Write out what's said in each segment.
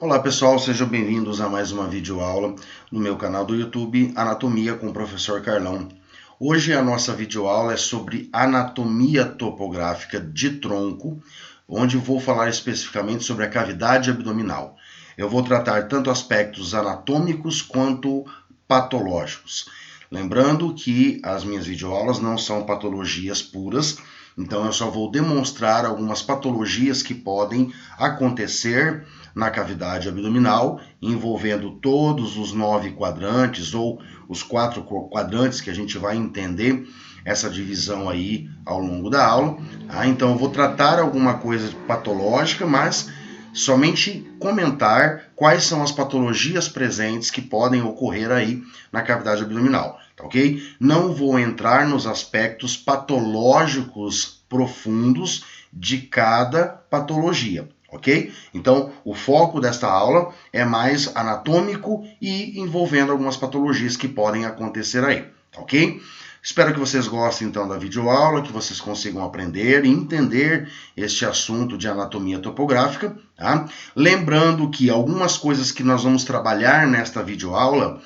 Olá pessoal, sejam bem-vindos a mais uma videoaula no meu canal do YouTube Anatomia com o Professor Carlão. Hoje a nossa videoaula é sobre anatomia topográfica de tronco, onde vou falar especificamente sobre a cavidade abdominal. Eu vou tratar tanto aspectos anatômicos quanto patológicos. Lembrando que as minhas videoaulas não são patologias puras, então eu só vou demonstrar algumas patologias que podem acontecer na cavidade abdominal, envolvendo todos os 9 quadrantes ou os 4 quadrantes que a gente vai entender essa divisão aí ao longo da aula. Então eu vou tratar alguma coisa patológica, mas somente comentar quais são as patologias presentes que podem ocorrer aí na cavidade abdominal, tá ok? Não vou entrar nos aspectos patológicos profundos de cada patologia, ok? Então, o foco desta aula é mais anatômico e envolvendo algumas patologias que podem acontecer aí, ok? Espero que vocês gostem então da videoaula, que vocês consigam aprender e entender este assunto de anatomia topográfica, tá? Lembrando que algumas coisas que nós vamos trabalhar nesta videoaula,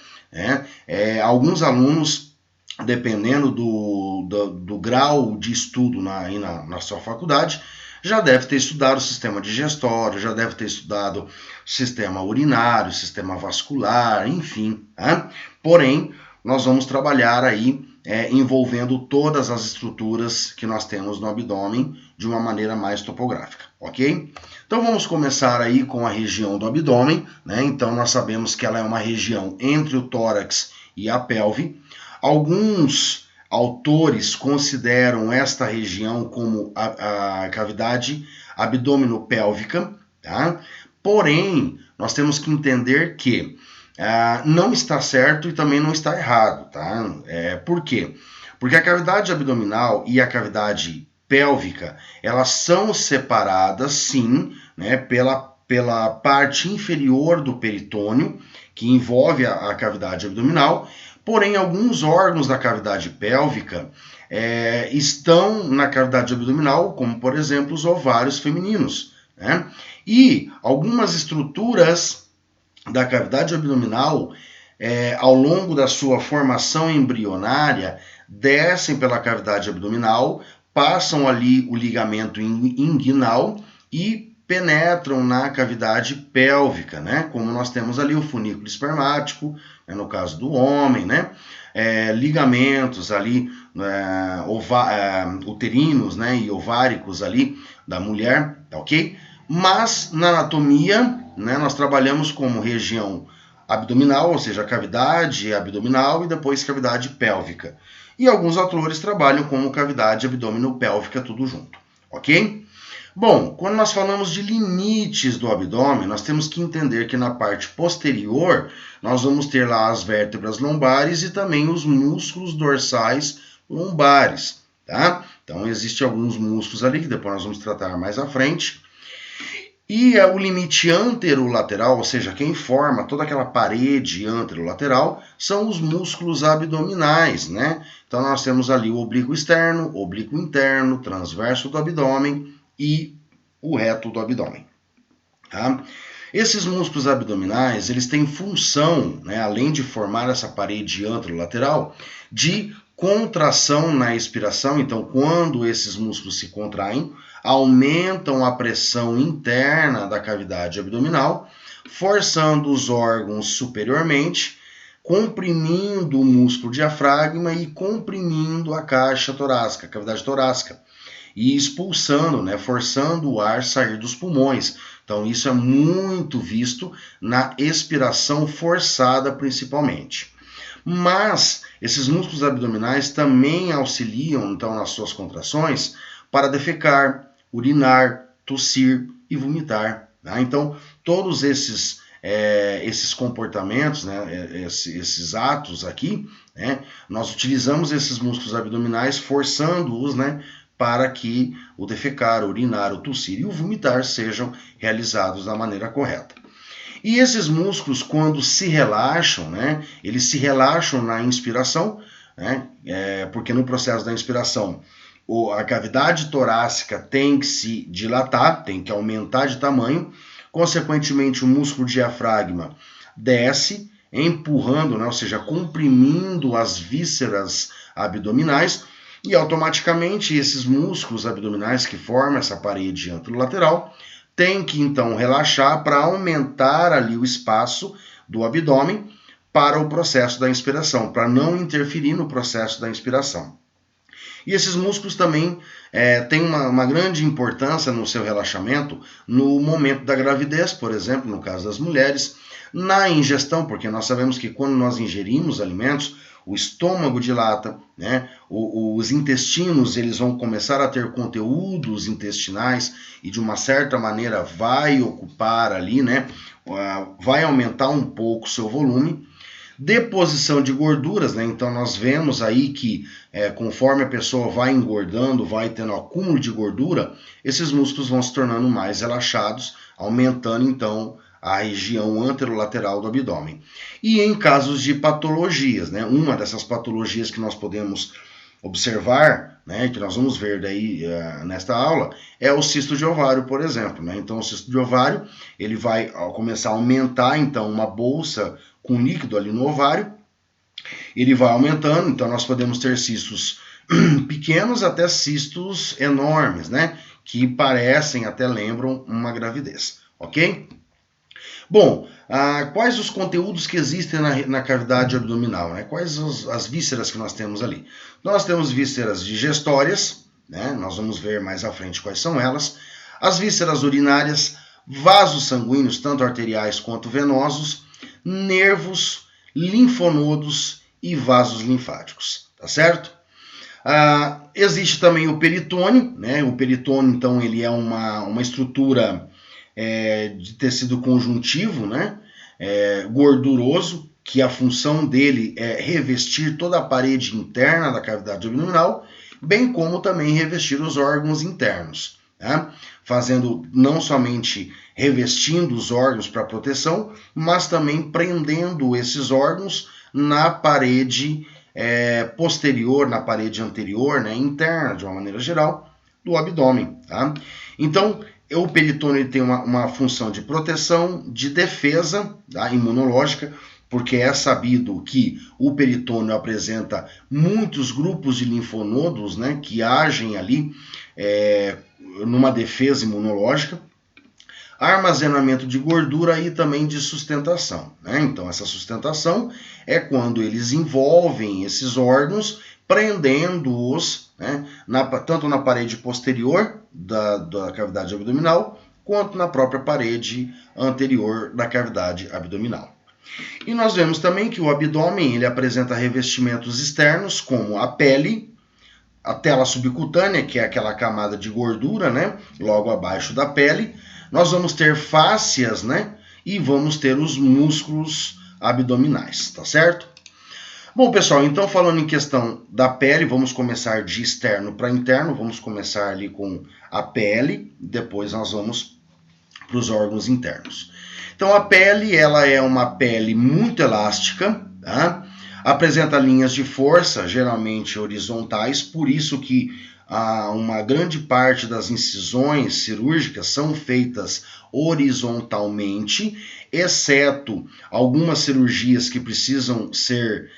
alguns alunos, dependendo do grau de estudo na sua faculdade, já deve ter estudado o sistema digestório, já deve ter estudado sistema urinário, sistema vascular, enfim. Tá? Porém, nós vamos trabalhar aí envolvendo todas as estruturas que nós temos no abdômen de uma maneira mais topográfica, ok? Então vamos começar aí com a região do abdômen, né? Então nós sabemos que ela é uma região entre o tórax e a pelve. Alguns autores consideram esta região como a cavidade abdominopélvica, tá? Porém, nós temos que entender que não está certo e também não está errado, tá? Por quê? Porque a cavidade abdominal e a cavidade pélvica, elas são separadas, sim, né, pela parte inferior do peritônio, que envolve a cavidade abdominal, porém alguns órgãos da cavidade pélvica estão na cavidade abdominal, como por exemplo os ovários femininos, né? E algumas estruturas da cavidade abdominal, ao longo da sua formação embrionária, descem pela cavidade abdominal, passam ali o ligamento inguinal e penetram na cavidade pélvica, né? Como nós temos ali o funículo espermático, né? No caso do homem, né? Ligamentos ali uterinos, né? E ováricos ali da mulher, tá ok? Mas na anatomia, né, nós trabalhamos como região abdominal, ou seja, a cavidade abdominal e depois cavidade pélvica. E alguns autores trabalham como cavidade abdominopélvica, tudo junto, ok? Bom, quando nós falamos de limites do abdômen, nós temos que entender que na parte posterior nós vamos ter lá as vértebras lombares e também os músculos dorsais lombares, tá? Então, existem alguns músculos ali que depois nós vamos tratar mais à frente. E o limite anterolateral, ou seja, quem forma toda aquela parede anterolateral, são os músculos abdominais, né? Então nós temos ali o oblíquo externo, oblíquo interno, transverso do abdômen e o reto do abdômen. Tá? Esses músculos abdominais, eles têm função, né, além de formar essa parede anterolateral, de contração na expiração. Então, quando esses músculos se contraem, aumentam a pressão interna da cavidade abdominal, forçando os órgãos superiormente, comprimindo o músculo diafragma e comprimindo a caixa torácica, a cavidade torácica, e expulsando, né, forçando o ar sair dos pulmões. Então, isso é muito visto na expiração forçada, principalmente. Mas esses músculos abdominais também auxiliam, então, nas suas contrações para defecar, urinar, tossir e vomitar. Né? Então, todos esses comportamentos, né, esses atos aqui, né, nós utilizamos esses músculos abdominais forçando-os, né, para que o defecar, o urinar, o tossir e o vomitar sejam realizados da maneira correta. E esses músculos, quando se relaxam, né, eles se relaxam na inspiração, né, porque no processo da inspiração a cavidade torácica tem que se dilatar, tem que aumentar de tamanho, consequentemente o músculo diafragma desce, empurrando, né, ou seja, comprimindo as vísceras abdominais, e automaticamente esses músculos abdominais que formam essa parede anterolateral têm que então relaxar para aumentar ali o espaço do abdômen para o processo da inspiração, para não interferir no processo da inspiração. E esses músculos também têm uma grande importância no seu relaxamento no momento da gravidez, por exemplo, no caso das mulheres, na ingestão, porque nós sabemos que quando nós ingerimos alimentos, o estômago dilata, né? Os intestinos eles vão começar a ter conteúdos intestinais e de uma certa maneira vai ocupar ali, né? Vai aumentar um pouco o seu volume. Deposição de gorduras, né? Então nós vemos aí que conforme a pessoa vai engordando, vai tendo acúmulo de gordura, esses músculos vão se tornando mais relaxados, aumentando então a região anterolateral do abdômen. E em casos de patologias, né? Uma dessas patologias que nós podemos observar, né, que nós vamos ver daí nesta aula, é o cisto de ovário, por exemplo, né? Então o cisto de ovário, ele vai começar a aumentar então uma bolsa com líquido ali no ovário, ele vai aumentando, então nós podemos ter cistos pequenos até cistos enormes, né? Que parecem, até lembram uma gravidez, ok? Bom, quais os conteúdos que existem na cavidade abdominal, né? Quais as vísceras que nós temos ali? Nós temos vísceras digestórias, né? Nós vamos ver mais à frente quais são elas. As vísceras urinárias, vasos sanguíneos, tanto arteriais quanto venosos, nervos, linfonodos e vasos linfáticos, tá certo? Existe também o peritônio, né? O peritônio, então, ele é uma estrutura de tecido conjuntivo, né? Gorduroso, que a função dele é revestir toda a parede interna da cavidade abdominal, bem como também revestir os órgãos internos, né? Fazendo não somente revestindo os órgãos para proteção, mas também prendendo esses órgãos na parede posterior, na parede anterior, né, interna, de uma maneira geral, do abdômen. Tá? Então, o peritônio tem uma função de proteção, de defesa, tá, imunológica, porque é sabido que o peritônio apresenta muitos grupos de linfonodos, né, que agem ali numa defesa imunológica, armazenamento de gordura e também de sustentação, né? Então, essa sustentação é quando eles envolvem esses órgãos, prendendo-os, né, tanto na parede posterior da cavidade abdominal, quanto na própria parede anterior da cavidade abdominal. E nós vemos também que o abdômen ele apresenta revestimentos externos, como a pele, a tela subcutânea, que é aquela camada de gordura, né, logo abaixo da pele. Nós vamos ter fáscias, né, e vamos ter os músculos abdominais, tá certo? Bom, pessoal, então falando em questão da pele, vamos começar de externo para interno, vamos começar ali com a pele, depois nós vamos para os órgãos internos. Então a pele, ela é uma pele muito elástica, tá? Apresenta linhas de força, geralmente horizontais, por isso que uma grande parte das incisões cirúrgicas são feitas horizontalmente, exceto algumas cirurgias que precisam ser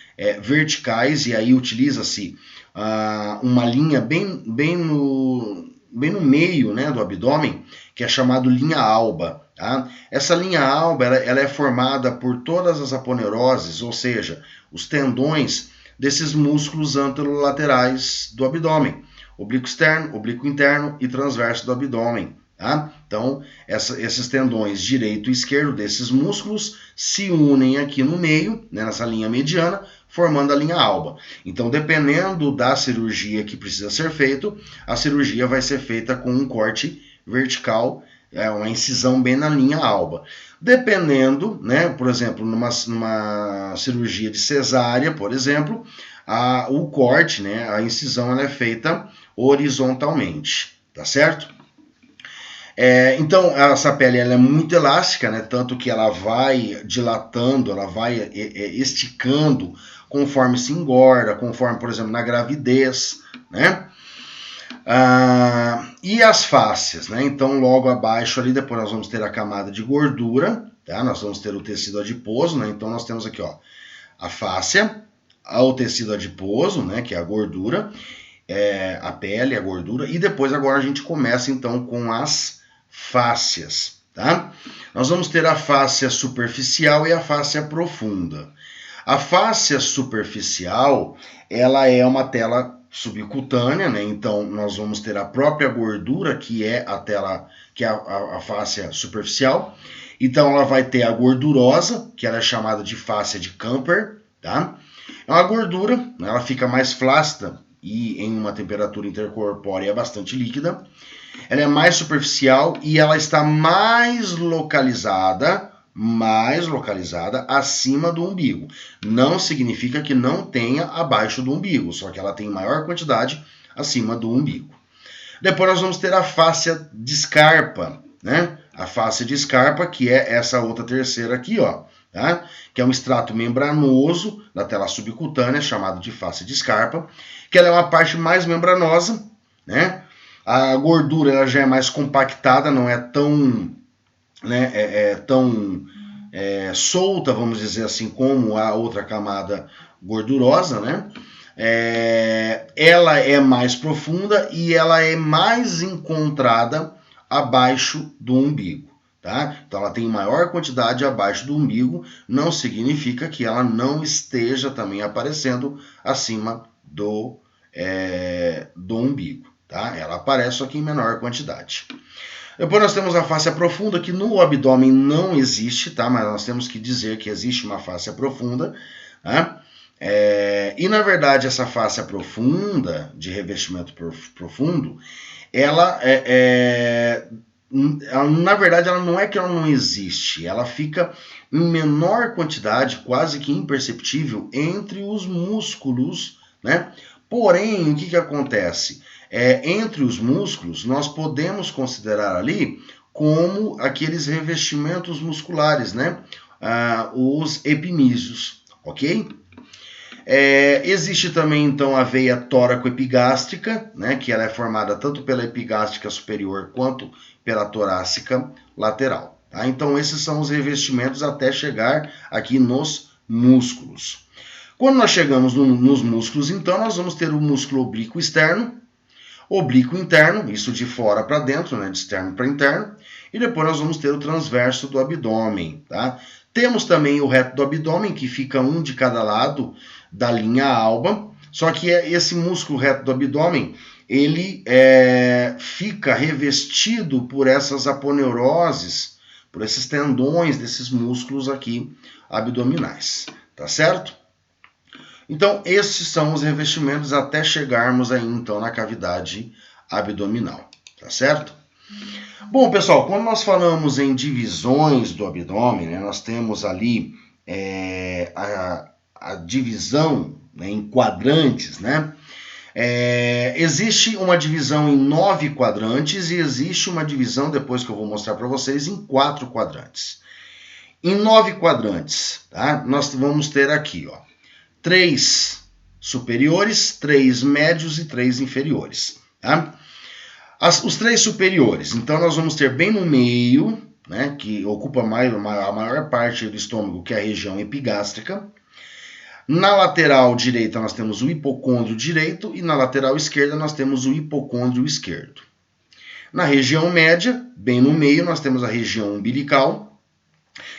verticais, e aí utiliza-se uma linha bem no meio, né, do abdômen, que é chamado linha alba. Tá? Essa linha alba ela é formada por todas as aponeuroses, ou seja, os tendões desses músculos anterolaterais do abdômen, oblíquo externo, oblíquo interno e transverso do abdômen. Tá? Então, esses tendões direito e esquerdo desses músculos se unem aqui no meio, né, nessa linha mediana, formando a linha alba. Então, dependendo da cirurgia que precisa ser feita, a cirurgia vai ser feita com um corte vertical, uma incisão bem na linha alba. Dependendo, né, por exemplo, numa cirurgia de cesárea, por exemplo, o corte, né, a incisão ela é feita horizontalmente, tá certo? Então, essa pele ela é muito elástica, né, tanto que ela vai dilatando, ela vai esticando conforme se engorda, conforme, por exemplo, na gravidez, né? E as fáscias, né? Então, logo abaixo ali, depois nós vamos ter a camada de gordura, tá? Nós vamos ter o tecido adiposo, né? Então, nós temos aqui, ó, a fáscia, o tecido adiposo, né? Que é a gordura, a pele, a gordura, e depois agora a gente começa, então, com as fáscias, tá? Nós vamos ter a fáscia superficial e a fáscia profunda. A fáscia superficial, ela é uma tela subcutânea, né? Então nós vamos ter a própria gordura, que é a tela, que é a fáscia superficial. Então ela vai ter a gordurosa, que ela é chamada de fáscia de Camper, tá? É uma gordura, ela fica mais flácida e em uma temperatura intercorpórea bastante líquida. Ela é mais superficial e ela está mais localizada acima do umbigo. Não significa que não tenha abaixo do umbigo, só que ela tem maior quantidade acima do umbigo. Depois nós vamos ter a fáscia de Scarpa, né? A fáscia de Scarpa, que é essa outra terceira aqui, ó, tá? Que é um extrato membranoso da tela subcutânea, chamado de fáscia de Scarpa, que ela é uma parte mais membranosa, né? A gordura ela já é mais compactada, não é tão, né, solta, vamos dizer assim, como a outra camada gordurosa, né? Ela é mais profunda e ela é mais encontrada abaixo do umbigo, tá? Então ela tem maior quantidade abaixo do umbigo, não significa que ela não esteja também aparecendo acima do umbigo, tá? Ela aparece só que em menor quantidade. Depois nós temos a fáscia profunda, que no abdômen não existe, tá? Mas nós temos que dizer que existe uma fáscia profunda, tá? E na verdade essa fáscia profunda, de revestimento profundo, ela na verdade ela não é que ela não existe, ela fica em menor quantidade, quase que imperceptível, entre os músculos, né? Porém, o que acontece? Entre os músculos, nós podemos considerar ali como aqueles revestimentos musculares, né? Os epimísios, ok? Existe também, então, a veia tóraco-epigástrica, né? Que ela é formada tanto pela epigástrica superior quanto pela torácica lateral. Tá? Então, esses são os revestimentos até chegar aqui nos músculos. Quando nós chegamos nos músculos, então, nós vamos ter o músculo oblíquo externo, oblíquo interno, isso de fora para dentro, né, de externo para interno, e depois nós vamos ter o transverso do abdômen, tá? Temos também o reto do abdômen, que fica um de cada lado da linha alba, só que esse músculo reto do abdômen, ele fica revestido por essas aponeuroses, por esses tendões desses músculos aqui abdominais, tá certo? Então, esses são os revestimentos até chegarmos aí, então, na cavidade abdominal, tá certo? Bom, pessoal, quando nós falamos em divisões do abdômen, né, nós temos ali a divisão, né, em quadrantes, né? Existe uma divisão em 9 quadrantes e existe uma divisão, depois que eu vou mostrar para vocês, em 4 quadrantes. Em 9 quadrantes, tá? Nós vamos ter aqui, ó, 3 superiores, 3 médios e 3 inferiores, tá? Os 3 superiores, então nós vamos ter bem no meio, né, que ocupa a maior parte do estômago, que é a região epigástrica. Na lateral direita nós temos o hipocôndrio direito e na lateral esquerda nós temos o hipocôndrio esquerdo. Na região média, bem no meio, nós temos a região umbilical,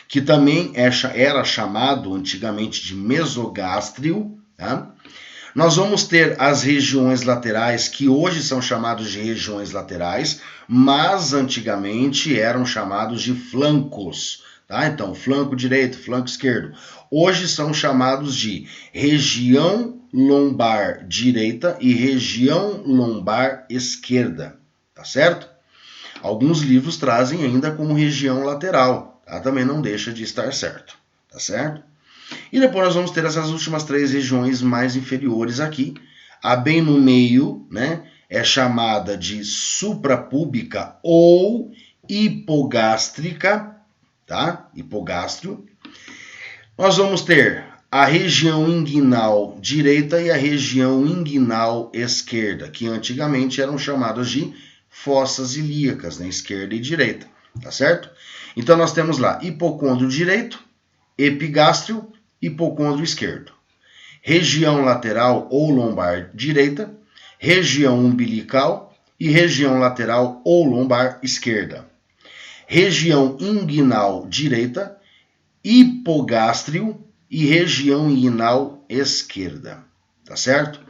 que também era chamado antigamente de mesogástrio, tá? Nós vamos ter as regiões laterais, que hoje são chamadas de regiões laterais, mas antigamente eram chamados de flancos, tá? Então, flanco direito, flanco esquerdo. Hoje são chamados de região lombar direita e região lombar esquerda, tá certo? Alguns livros trazem ainda como região lateral, tá? Também não deixa de estar certo, tá certo? E depois nós vamos ter essas últimas 3 regiões mais inferiores aqui. A bem no meio, né, é chamada de suprapúbica ou hipogástrica, tá? Hipogástrio. Nós vamos ter a região inguinal direita e a região inguinal esquerda, que antigamente eram chamadas de fossas ilíacas, né? Esquerda e direita, tá certo? Então nós temos lá hipocôndrio direito, epigástrio, hipocôndrio esquerdo. Região lateral ou lombar direita, região umbilical e região lateral ou lombar esquerda. Região inguinal direita, hipogástrio e região inguinal esquerda, tá certo?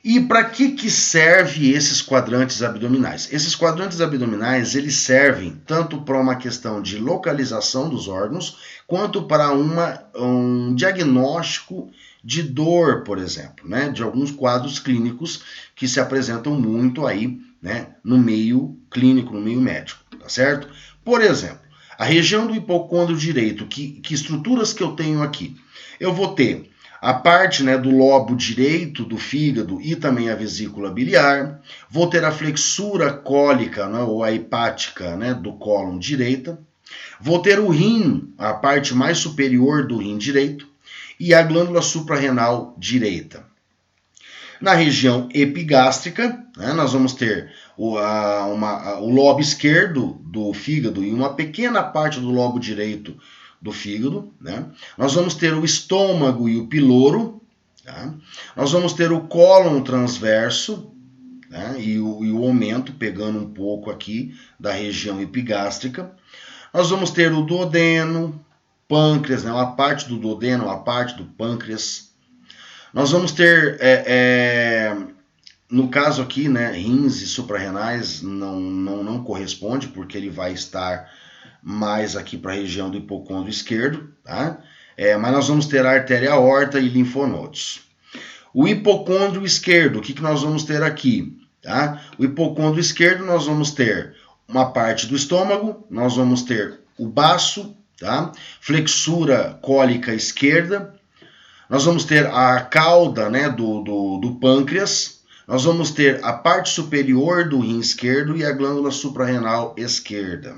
E para que serve esses quadrantes abdominais? Esses quadrantes abdominais, eles servem tanto para uma questão de localização dos órgãos, quanto para um diagnóstico de dor, por exemplo, né? De alguns quadros clínicos que se apresentam muito aí, né? No meio clínico, no meio médico, tá certo? Por exemplo, a região do hipocôndrio direito, que estruturas que eu tenho aqui? Eu vou ter a parte, né, do lobo direito do fígado e também a vesícula biliar. Vou ter a flexura cólica, né, ou a hepática, né, do cólon direita. Vou ter o rim, a parte mais superior do rim direito, e a glândula suprarrenal direita. Na região epigástrica, né, nós vamos ter o lobo esquerdo do fígado e uma pequena parte do lobo direito do fígado, né? Nós vamos ter o estômago e o piloro, tá? Nós vamos ter o cólon transverso, né? e o aumento, pegando um pouco aqui da região epigástrica. Nós vamos ter o duodeno, pâncreas, né? Uma parte do duodeno, uma parte do pâncreas. Nós vamos ter, no caso aqui, né, rins e suprarrenais não corresponde, porque ele vai estar mais aqui para a região do hipocôndrio esquerdo, tá? Mas nós vamos ter a artéria aorta e linfonodos. O hipocôndrio esquerdo, o que nós vamos ter aqui? Tá? O hipocôndrio esquerdo nós vamos ter uma parte do estômago, nós vamos ter o baço, tá? Flexura cólica esquerda, nós vamos ter a cauda, né, do pâncreas, nós vamos ter a parte superior do rim esquerdo e a glândula suprarrenal esquerda.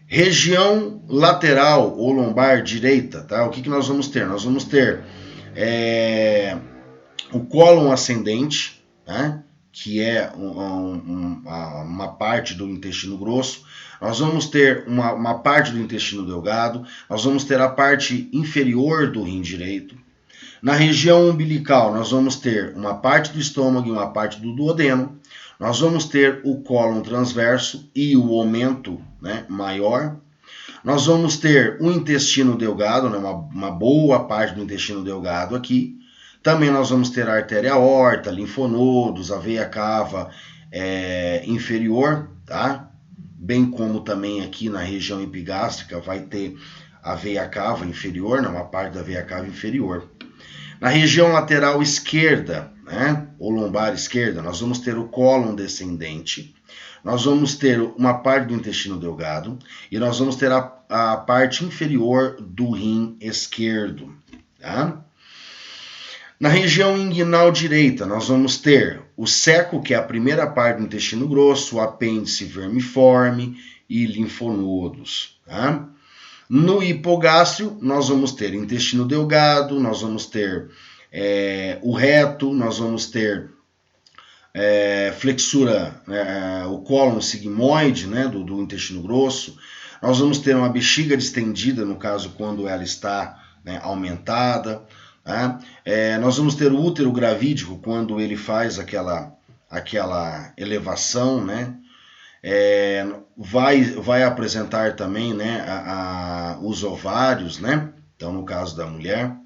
Região lateral ou lombar direita, tá? O que nós vamos ter? Nós vamos ter o cólon ascendente, né? Que é uma parte do intestino grosso. Nós vamos ter uma parte do intestino delgado. Nós vamos ter a parte inferior do rim direito. Na região umbilical, nós vamos ter uma parte do estômago e uma parte do duodeno. Nós vamos ter o cólon transverso e o aumento, né, maior. Nós vamos ter o intestino delgado, né, uma boa parte do intestino delgado aqui. Também nós vamos ter a artéria aorta, linfonodos, a veia cava inferior, tá? Bem como também aqui na região epigástrica vai ter a veia cava inferior, né, uma parte da veia cava inferior. Na região lateral esquerda, né, ou lombar esquerda, nós vamos ter o cólon descendente, nós vamos ter uma parte do intestino delgado e nós vamos ter a parte inferior do rim esquerdo. Tá? Na região inguinal direita, nós vamos ter o seco, que é a primeira parte do intestino grosso, o apêndice vermiforme e linfonodos. Tá? No hipogástrio, nós vamos ter intestino delgado, nós vamos ter o reto, nós vamos ter flexura, o cólon sigmoide, né, do intestino grosso. Nós vamos ter uma bexiga distendida, no caso, quando ela está, né, aumentada. Tá? Nós vamos ter o útero gravídico, quando ele faz aquela elevação, né? Vai apresentar também, né, os ovários, né? Então, no caso da mulher.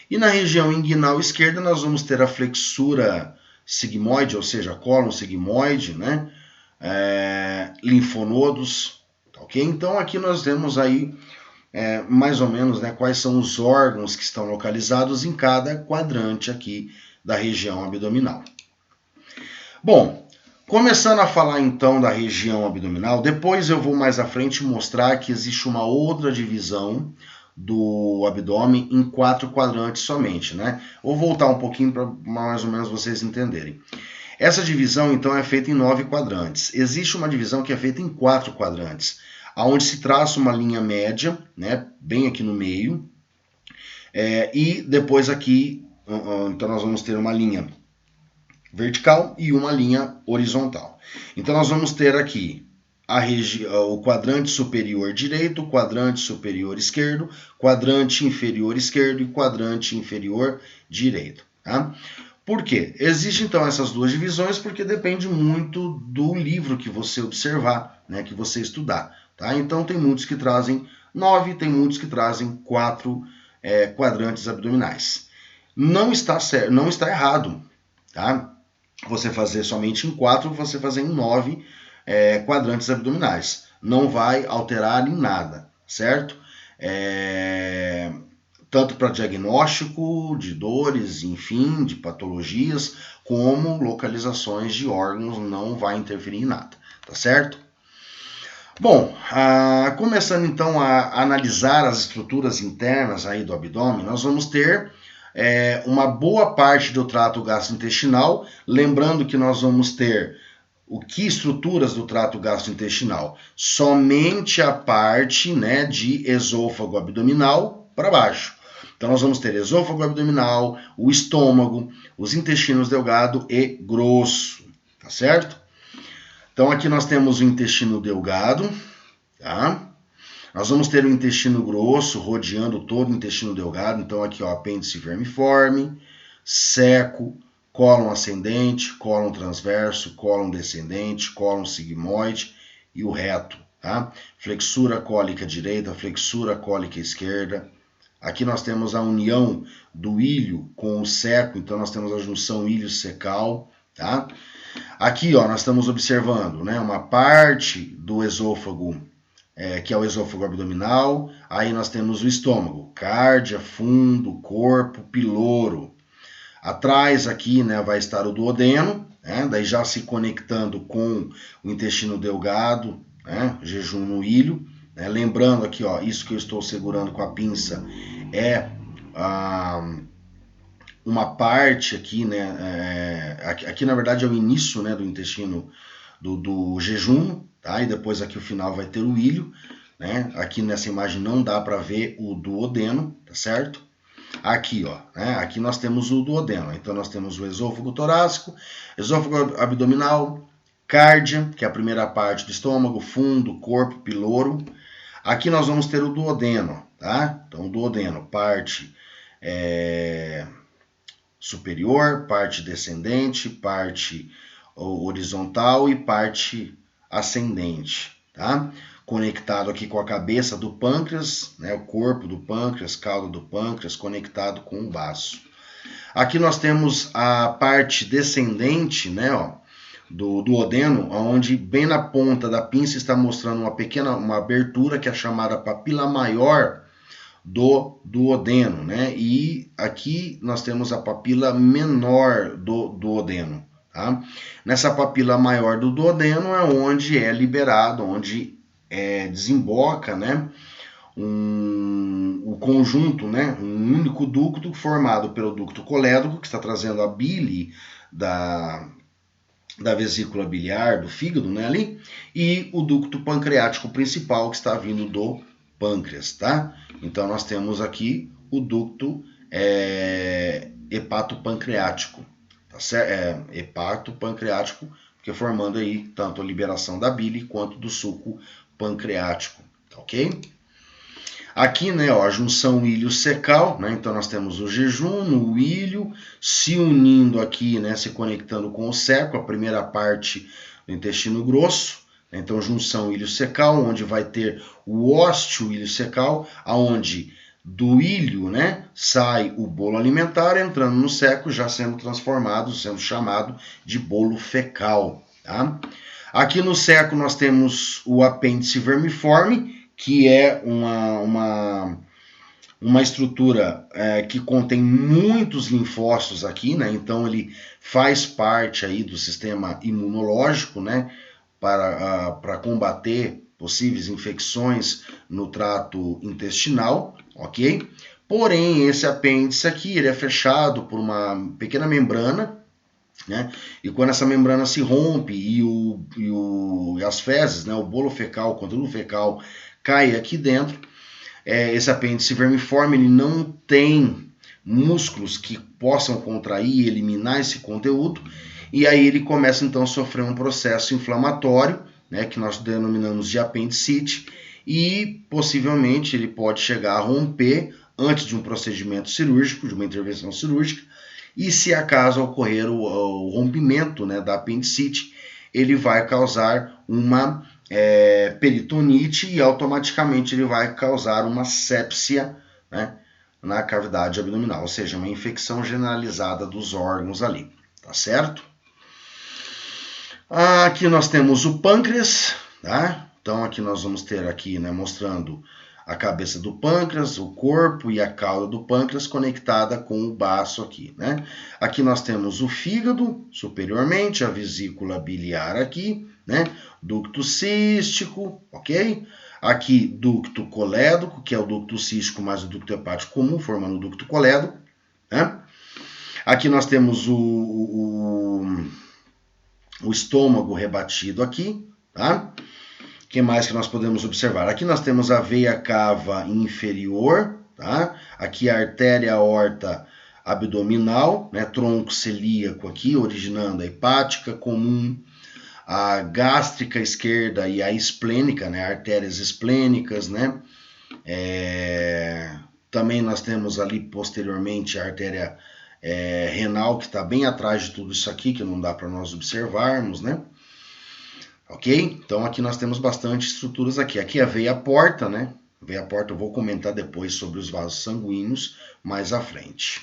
E na região inguinal esquerda, nós vamos ter a flexura sigmoide, ou seja, cólon sigmoide, né? Linfonodos, ok? Então, aqui nós temos aí mais ou menos, né, quais são os órgãos que estão localizados em cada quadrante aqui da região abdominal. Bom, começando a falar então da região abdominal, depois eu vou mais à frente mostrar que existe uma outra divisão do abdômen em 4 quadrantes somente, né? Vou voltar um pouquinho para mais ou menos vocês entenderem. Essa divisão então é feita em 9 quadrantes. Existe uma divisão que é feita em 4 quadrantes, onde se traça uma linha média, né, bem aqui no meio, E depois aqui, então nós vamos ter uma linha vertical e uma linha horizontal. Então nós vamos ter aqui o quadrante superior direito, quadrante superior esquerdo, quadrante inferior esquerdo e quadrante inferior direito. Tá? Por quê? Existem então essas duas divisões porque depende muito do livro que você observar, né, que você estudar. Tá? Então tem muitos que trazem 9, tem muitos que trazem 4 quadrantes abdominais. Não está certo, não está errado, tá? Você fazer somente em 4, você fazer em 9 quadrantes abdominais. Não vai alterar em nada, certo? Tanto para diagnóstico de dores, enfim, de patologias, como localizações de órgãos, não vai interferir em nada, tá certo? Bom, começando então a analisar as estruturas internas aí do abdômen, nós vamos ter uma boa parte do trato gastrointestinal, lembrando que nós vamos ter o que estruturas do trato gastrointestinal? Somente a parte, né, de esôfago abdominal para baixo. Então nós vamos ter esôfago abdominal, o estômago, os intestinos delgado e grosso, tá certo? Então aqui nós temos o intestino delgado, tá? Nós vamos ter o intestino grosso rodeando todo o intestino delgado. Então aqui ó, apêndice vermiforme, seco, cólon ascendente, cólon transverso, cólon descendente, cólon sigmoide e o reto, tá? Flexura cólica direita, flexura cólica esquerda. Aqui nós temos a união do ilho com o seco, então nós temos a junção ilho-secal, tá? Aqui, ó, nós estamos observando, né, uma parte do esôfago, que é o esôfago abdominal. Aí nós temos o estômago, cárdia, fundo, corpo, piloro. Atrás aqui, né, vai estar o duodeno, né, daí já se conectando com o intestino delgado, né, jejum no ilho. Né, lembrando aqui, ó, isso que eu estou segurando com a pinça é uma parte aqui, né, aqui na verdade é o início, né, do intestino do jejum, tá? E depois aqui o final vai ter o ilho, né? Aqui nessa imagem não dá para ver o duodeno, tá certo? Aqui, ó, né? Aqui nós temos o duodeno. Então nós temos o esôfago torácico, esôfago abdominal, cárdia, que é a primeira parte do estômago, fundo, corpo, piloro. Aqui nós vamos ter o duodeno, tá? Então o duodeno, parte superior, parte descendente, parte horizontal e parte ascendente, tá? Conectado aqui com a cabeça do pâncreas, né? O corpo do pâncreas, cauda do pâncreas, conectado com o baço. Aqui nós temos a parte descendente, né? Ó, do duodeno, onde bem na ponta da pinça está mostrando uma abertura que é chamada papila maior do duodeno, né? E aqui nós temos a papila menor do duodeno, tá? Nessa papila maior do duodeno é onde é liberado, onde desemboca, né? O conjunto, né? Um único ducto formado pelo ducto colédoco, que está trazendo a bile da vesícula biliar, do fígado, né, ali, e o ducto pancreático principal, que está vindo do pâncreas, tá? Então nós temos aqui o ducto hepatopancreático, tá certo? Hepatopancreático, que formando aí tanto a liberação da bile quanto do suco pancreático, tá ok? Aqui, né, ó, a junção ilho-secal, né, então nós temos o jejum, o ilho, se unindo aqui, né, se conectando com o seco, a primeira parte do intestino grosso, né, então junção ilho-secal, onde vai ter o ósteo ilho-secal, aonde do ilho, né, sai o bolo alimentar, entrando no seco, já sendo transformado, sendo chamado de bolo fecal, tá? Aqui no seco nós temos o apêndice vermiforme, que é uma estrutura que contém muitos linfócitos aqui, né? Então ele faz parte aí do sistema imunológico, né? Para combater possíveis infecções no trato intestinal, ok? Porém, esse apêndice aqui ele é fechado por uma pequena membrana, né? E quando essa membrana se rompe e as fezes, né, o bolo fecal, o conteúdo fecal cai aqui dentro, esse apêndice vermiforme ele não tem músculos que possam contrair e eliminar esse conteúdo, e aí ele começa então a sofrer um processo inflamatório, né, que nós denominamos de apendicite, e possivelmente ele pode chegar a romper antes de um procedimento cirúrgico, de uma intervenção cirúrgica, e se acaso ocorrer o rompimento, né, da apendicite, ele vai causar uma peritonite e automaticamente ele vai causar uma sepsia, né, na cavidade abdominal, ou seja, uma infecção generalizada dos órgãos ali, tá certo? Aqui nós temos o pâncreas, tá? Então aqui nós vamos ter aqui, né, mostrando a cabeça do pâncreas, o corpo e a cauda do pâncreas conectada com o baço aqui, né? Aqui nós temos o fígado superiormente, a vesícula biliar aqui, né? Ducto cístico, ok? Aqui ducto colédoco, que é o ducto cístico mais o ducto hepático comum, formando o ducto colédoco, né? Aqui nós temos o estômago rebatido aqui, tá? O que mais que nós podemos observar? Aqui nós temos a veia cava inferior, tá? Aqui a artéria aorta abdominal, né? Tronco celíaco aqui, originando a hepática comum, a gástrica esquerda e a esplênica, né? Artérias esplênicas, né? Também nós temos ali posteriormente a artéria renal, que está bem atrás de tudo isso aqui, que não dá para nós observarmos, né? Ok? Então aqui nós temos bastante estruturas aqui. Aqui é a veia porta, né? Veia porta eu vou comentar depois sobre os vasos sanguíneos mais à frente.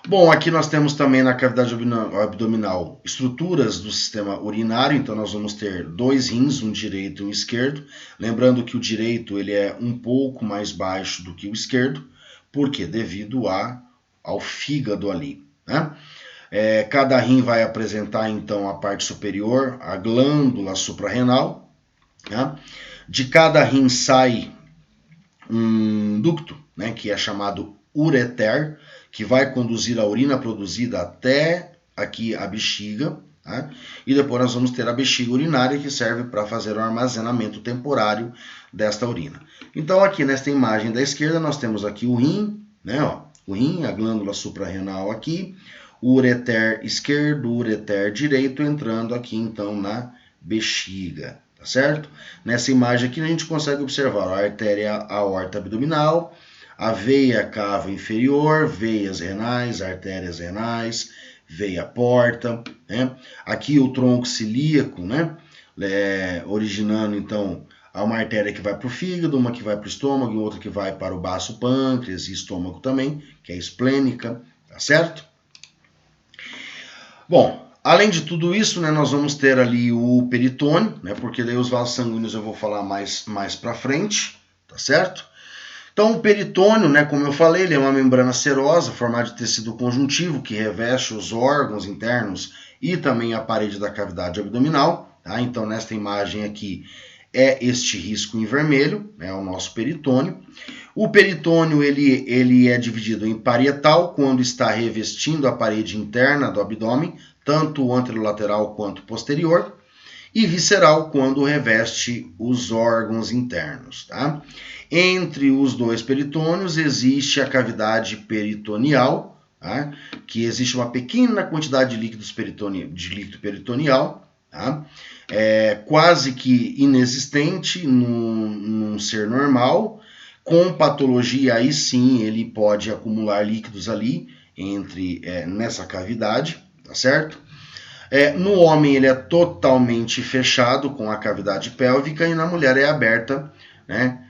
Bom, aqui nós temos também na cavidade abdominal estruturas do sistema urinário, então nós vamos ter dois rins, um direito e um esquerdo. Lembrando que o direito ele é um pouco mais baixo do que o esquerdo, por quê? Devido ao fígado ali, né? Cada rim vai apresentar então a parte superior, a glândula suprarrenal, né? De cada rim sai um ducto, né, que é chamado ureter, que vai conduzir a urina produzida até aqui a bexiga, tá? E depois nós vamos ter a bexiga urinária, que serve para fazer o armazenamento temporário desta urina. Então aqui nesta imagem da esquerda nós temos aqui o rim, né, ó, o rim, a glândula suprarrenal aqui, o ureter esquerdo, o ureter direito entrando aqui então na bexiga, tá certo? Nessa imagem aqui a gente consegue observar a artéria aorta abdominal, a veia cava inferior, veias renais, artérias renais, veia porta, né? Aqui o tronco celíaco, né? Originando então uma artéria que vai para o fígado, uma que vai para o estômago e outra que vai para o baço pâncreas e estômago também, que é a esplênica, tá certo? Bom, além de tudo isso, né, nós vamos ter ali o peritônio, né, porque daí os vasos sanguíneos eu vou falar mais para frente, tá certo? Então o peritônio, né, como eu falei, ele é uma membrana serosa formada de tecido conjuntivo que reveste os órgãos internos e também a parede da cavidade abdominal, tá? Então nesta imagem aqui é este risco em vermelho, né, o nosso peritônio. O peritônio ele é dividido em parietal, quando está revestindo a parede interna do abdômen, tanto anterolateral quanto posterior, e visceral, quando reveste os órgãos internos, tá? Entre os dois peritônios existe a cavidade peritoneal, tá? Que existe uma pequena quantidade de líquido peritoneal, tá? Quase que inexistente num ser normal. Com patologia, aí sim, ele pode acumular líquidos ali nessa cavidade, tá certo? No homem ele é totalmente fechado com a cavidade pélvica e na mulher é aberta, né,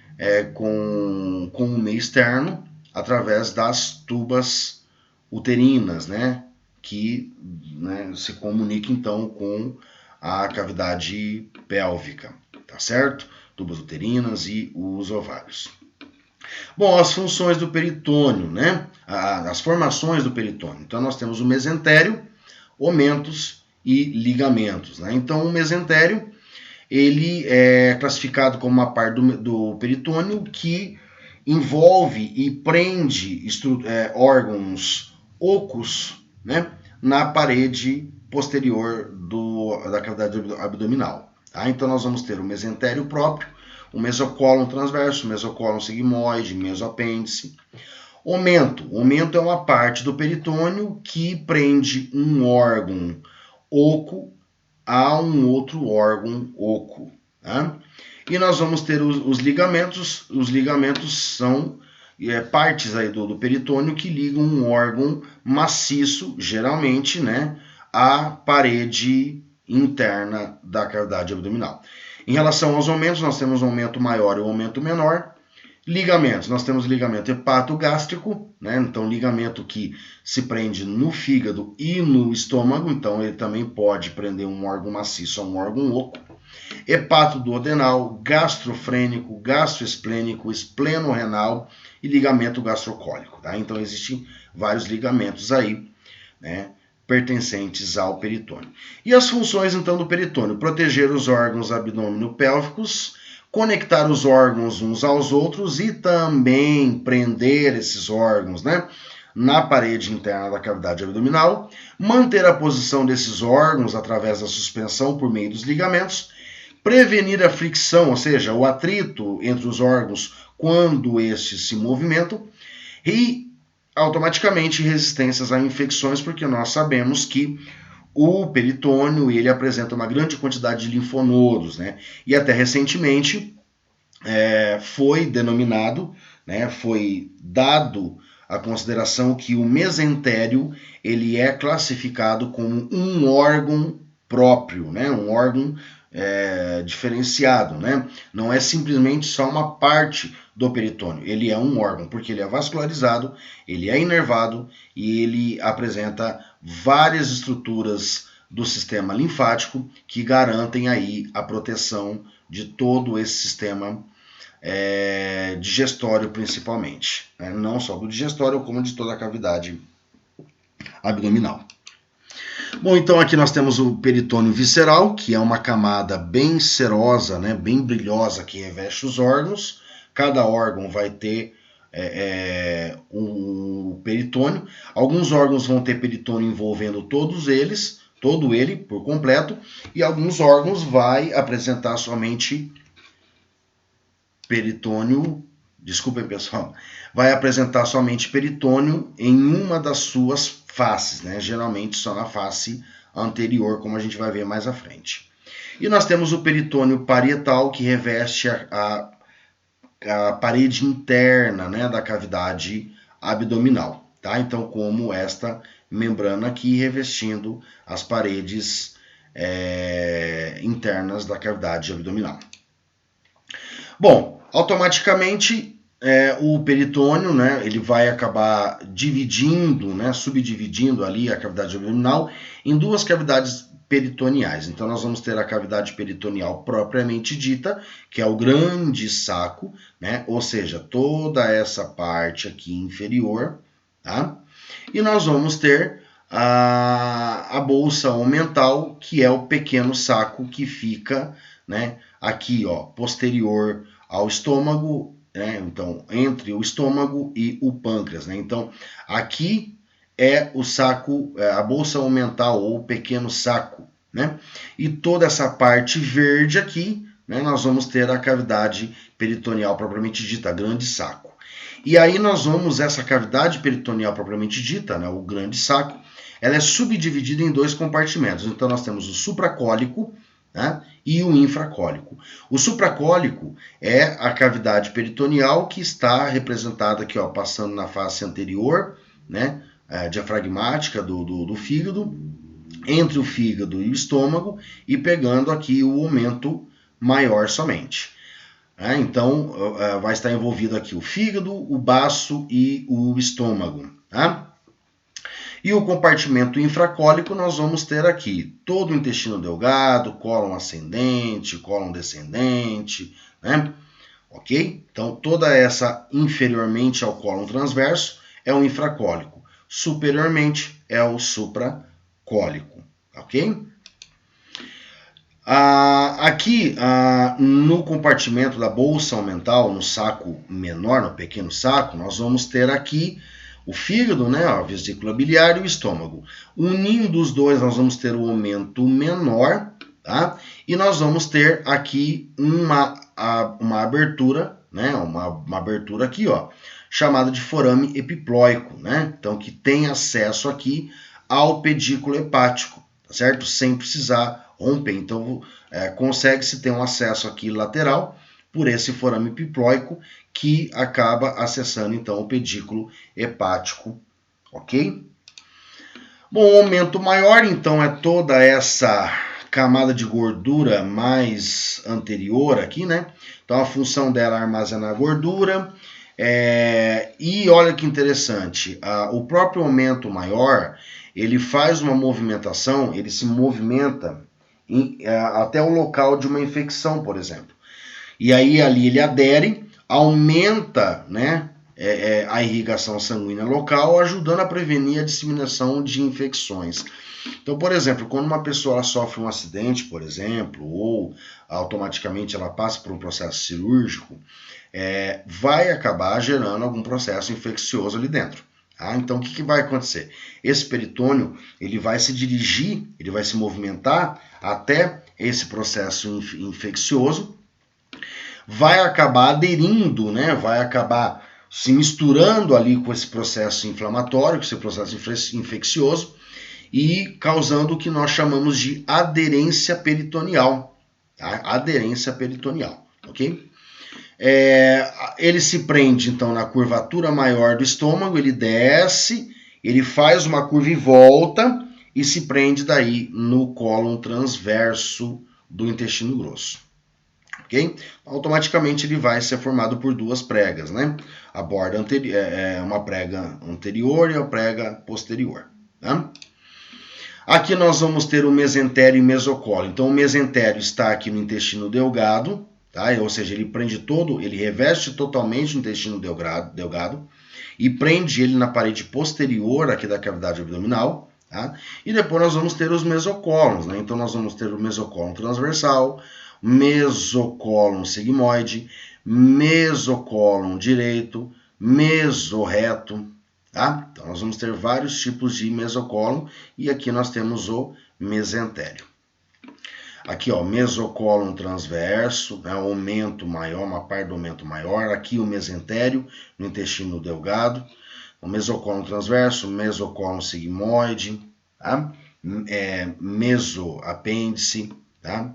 com o meio externo através das tubas uterinas, né, que, né, se comunica então com a cavidade pélvica, tá certo? Tubas uterinas e os ovários. Bom, as funções do peritônio, né? As formações do peritônio. Então nós temos o mesentério, omentos e ligamentos, né? Então o mesentério ele é classificado como uma parte do peritônio que envolve e prende órgãos ocos, né, na parede posterior da cavidade abdominal. Tá? Então nós vamos ter o mesentério próprio, o mesocólon transverso, mesocólon sigmoide, mesoapêndice. Omento. Omento é uma parte do peritônio que prende um órgão oco a um outro órgão oco. Tá? E nós vamos ter os ligamentos. Os ligamentos são partes aí do peritônio que ligam um órgão maciço, geralmente, né, à parede interna da cavidade abdominal. Em relação aos aumentos, nós temos um aumento maior e um aumento menor. Ligamentos, nós temos ligamento hepatogástrico, né? Então ligamento que se prende no fígado e no estômago, então ele também pode prender um órgão maciço a um órgão oco. Hepatoduodenal, gastrofrênico, gastroesplênico, esplenorenal e ligamento gastrocólico, tá? Então existem vários ligamentos aí, né, pertencentes ao peritônio. E as funções então do peritônio: proteger os órgãos abdominopélvicos, conectar os órgãos uns aos outros e também prender esses órgãos, né, na parede interna da cavidade abdominal, manter a posição desses órgãos através da suspensão por meio dos ligamentos, prevenir a fricção, ou seja, o atrito entre os órgãos quando estes se movimentam, e automaticamente resistências a infecções, porque nós sabemos que o peritônio ele apresenta uma grande quantidade de linfonodos, né? E até recentemente foi denominado, né, foi dado a consideração que o mesentério ele é classificado como um órgão próprio, né, um órgão diferenciado, né? Não é simplesmente só uma parte do peritônio, ele é um órgão, porque ele é vascularizado, ele é inervado e ele apresenta várias estruturas do sistema linfático que garantem aí a proteção de todo esse sistema digestório principalmente, né? Não só do digestório, como de toda a cavidade abdominal. Bom, então aqui nós temos o peritônio visceral, que é uma camada bem serosa, né, bem brilhosa, que reveste os órgãos. Cada órgão vai ter um peritônio. Alguns órgãos vão ter peritônio envolvendo todo ele por completo, e alguns órgãos vai apresentar somente peritônio, desculpem pessoal, vai apresentar somente peritônio em uma das suas faces, né? Geralmente só na face anterior, como a gente vai ver mais à frente. E nós temos o peritônio parietal, que reveste a parede interna, né, da cavidade abdominal, tá? Então, como esta membrana aqui revestindo as paredes internas da cavidade abdominal. Bom, automaticamente o peritônio, né, ele vai acabar dividindo, né, subdividindo ali a cavidade abdominal em duas cavidades peritoneais. Então nós vamos ter a cavidade peritoneal propriamente dita, que é o grande saco, né, ou seja, toda essa parte aqui inferior, tá? E nós vamos ter a bolsa omental, que é o pequeno saco que fica, né, aqui, ó, posterior ao estômago, né? Então, entre o estômago e o pâncreas, né? Então, aqui é o saco, a bolsa omental ou o pequeno saco, né? E toda essa parte verde aqui, né, nós vamos ter a cavidade peritoneal propriamente dita, grande saco. E aí nós vamos, essa cavidade peritoneal propriamente dita, né, o grande saco, ela é subdividida em dois compartimentos. Então, nós temos o supracólico, né, e o infracólico. O supracólico é a cavidade peritoneal que está representada aqui, ó, passando na face anterior, né, diafragmática do fígado, entre o fígado e o estômago, e pegando aqui o aumento maior somente. Então, vai estar envolvido aqui o fígado, o baço e o estômago, tá? E o compartimento infracólico, nós vamos ter aqui todo o intestino delgado, cólon ascendente, cólon descendente, né? Ok? Então, toda essa inferiormente ao cólon transverso é o infracólico. Superiormente é o supracólico, ok? Aqui, no compartimento da bolsa omental, no saco menor, no pequeno saco, nós vamos ter aqui o fígado, né, a vesícula biliar e o estômago. Unindo os dois, nós vamos ter o aumento menor, tá? E nós vamos ter aqui uma uma abertura, né? Uma abertura aqui, ó, chamada de forame epiploico, né? Então, que tem acesso aqui ao pedículo hepático, tá certo? Sem precisar romper. Então, consegue-se ter um acesso aqui lateral por esse forame epiploico que acaba acessando, então, o pedículo hepático, ok? Bom, o aumento maior, então, é toda essa camada de gordura mais anterior aqui, né? Então, a função dela é armazenar gordura. E olha que interessante, o próprio aumento maior, ele faz uma movimentação, ele se movimenta até o local de uma infecção, por exemplo. E aí ali ele adere, aumenta, né, a irrigação sanguínea local, ajudando a prevenir a disseminação de infecções. Então, por exemplo, quando uma pessoa sofre um acidente, por exemplo, ou automaticamente ela passa por um processo cirúrgico, vai acabar gerando algum processo infeccioso ali dentro. Tá? Então, o que vai acontecer? Esse peritônio ele vai se dirigir, ele vai se movimentar até esse processo infeccioso, vai acabar aderindo, né? Vai acabar se misturando ali com esse processo inflamatório, com esse processo infeccioso, e causando o que nós chamamos de aderência peritoneal. Tá? Aderência peritoneal, ok? Ele se prende, então, na curvatura maior do estômago, ele desce, ele faz uma curva e volta, e se prende daí no cólon transverso do intestino grosso. Okay? Automaticamente ele vai ser formado por duas pregas, né? A borda anterior, uma prega anterior e a prega posterior. Tá? Aqui nós vamos ter o mesentério e mesocolo. Então o mesentério está aqui no intestino delgado, tá? Ou seja, ele prende todo, ele reveste totalmente o intestino delgado e prende ele na parede posterior aqui da cavidade abdominal. Tá? E depois nós vamos ter os mesocólons, né? Então nós vamos ter o mesocólon transversal, mesocólon sigmoide, mesocólon direito, mesorreto, tá? Então nós vamos ter vários tipos de mesocólon e aqui nós temos o mesentério. Aqui, ó, mesocólon transverso, né, aumento maior, uma parte do aumento maior. Aqui o mesentério, no intestino delgado. O mesocólon transverso, mesocólon sigmoide, tá? Mesoapêndice, tá?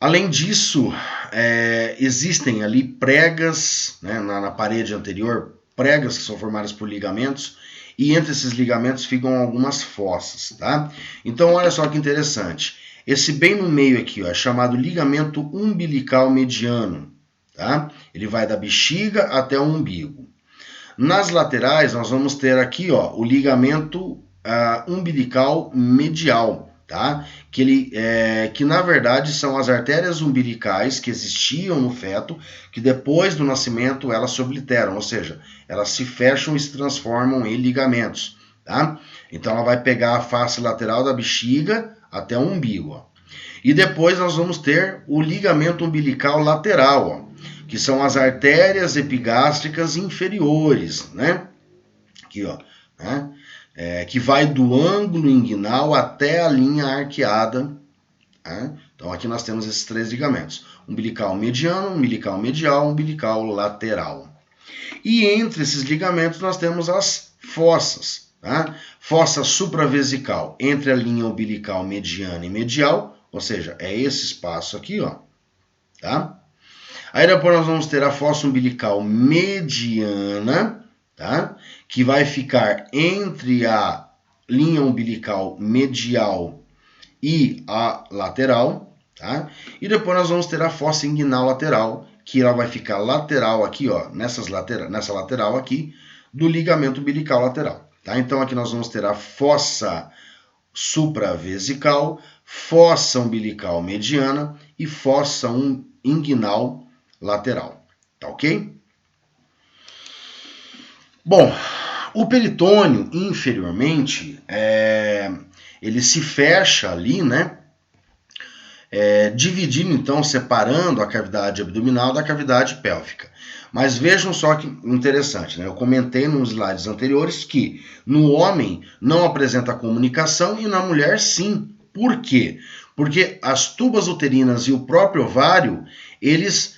Além disso, existem ali pregas, né, na parede anterior, pregas que são formadas por ligamentos, e entre esses ligamentos ficam algumas fossas, tá? Então, olha só que interessante. Esse bem no meio aqui, ó, é chamado ligamento umbilical mediano, tá? Ele vai da bexiga até o umbigo. Nas laterais, nós vamos ter aqui, ó, o ligamento umbilical medial, tá? Que na verdade são as artérias umbilicais que existiam no feto, que depois do nascimento elas se obliteram, ou seja, elas se fecham e se transformam em ligamentos, tá? Então ela vai pegar a face lateral da bexiga até o umbigo, ó. E depois nós vamos ter o ligamento umbilical lateral, ó, que são as artérias epigástricas inferiores, né? Aqui, ó, né? Que vai do ângulo inguinal até a linha arqueada. Tá? Então aqui nós temos esses três ligamentos: umbilical mediano, umbilical medial, umbilical lateral. E entre esses ligamentos nós temos as fossas. Tá? Fossa supravesical entre a linha umbilical mediana e medial, ou seja, é esse espaço aqui, ó. Tá? Aí depois nós vamos ter a fossa umbilical mediana, tá? Que vai ficar entre a linha umbilical medial e a lateral, tá? E depois nós vamos ter a fossa inguinal lateral, que ela vai ficar lateral aqui, ó, nessa lateral aqui do ligamento umbilical lateral, tá? Então aqui nós vamos ter a fossa supravesical, fossa umbilical mediana e fossa inguinal lateral, tá ok? Bom, o peritônio inferiormente, ele se fecha ali, né? Dividindo, então, separando a cavidade abdominal da cavidade pélvica. Mas vejam só que interessante, né? Eu comentei nos slides anteriores que no homem não apresenta comunicação e na mulher sim, Por quê? Porque as tubas uterinas e o próprio ovário, eles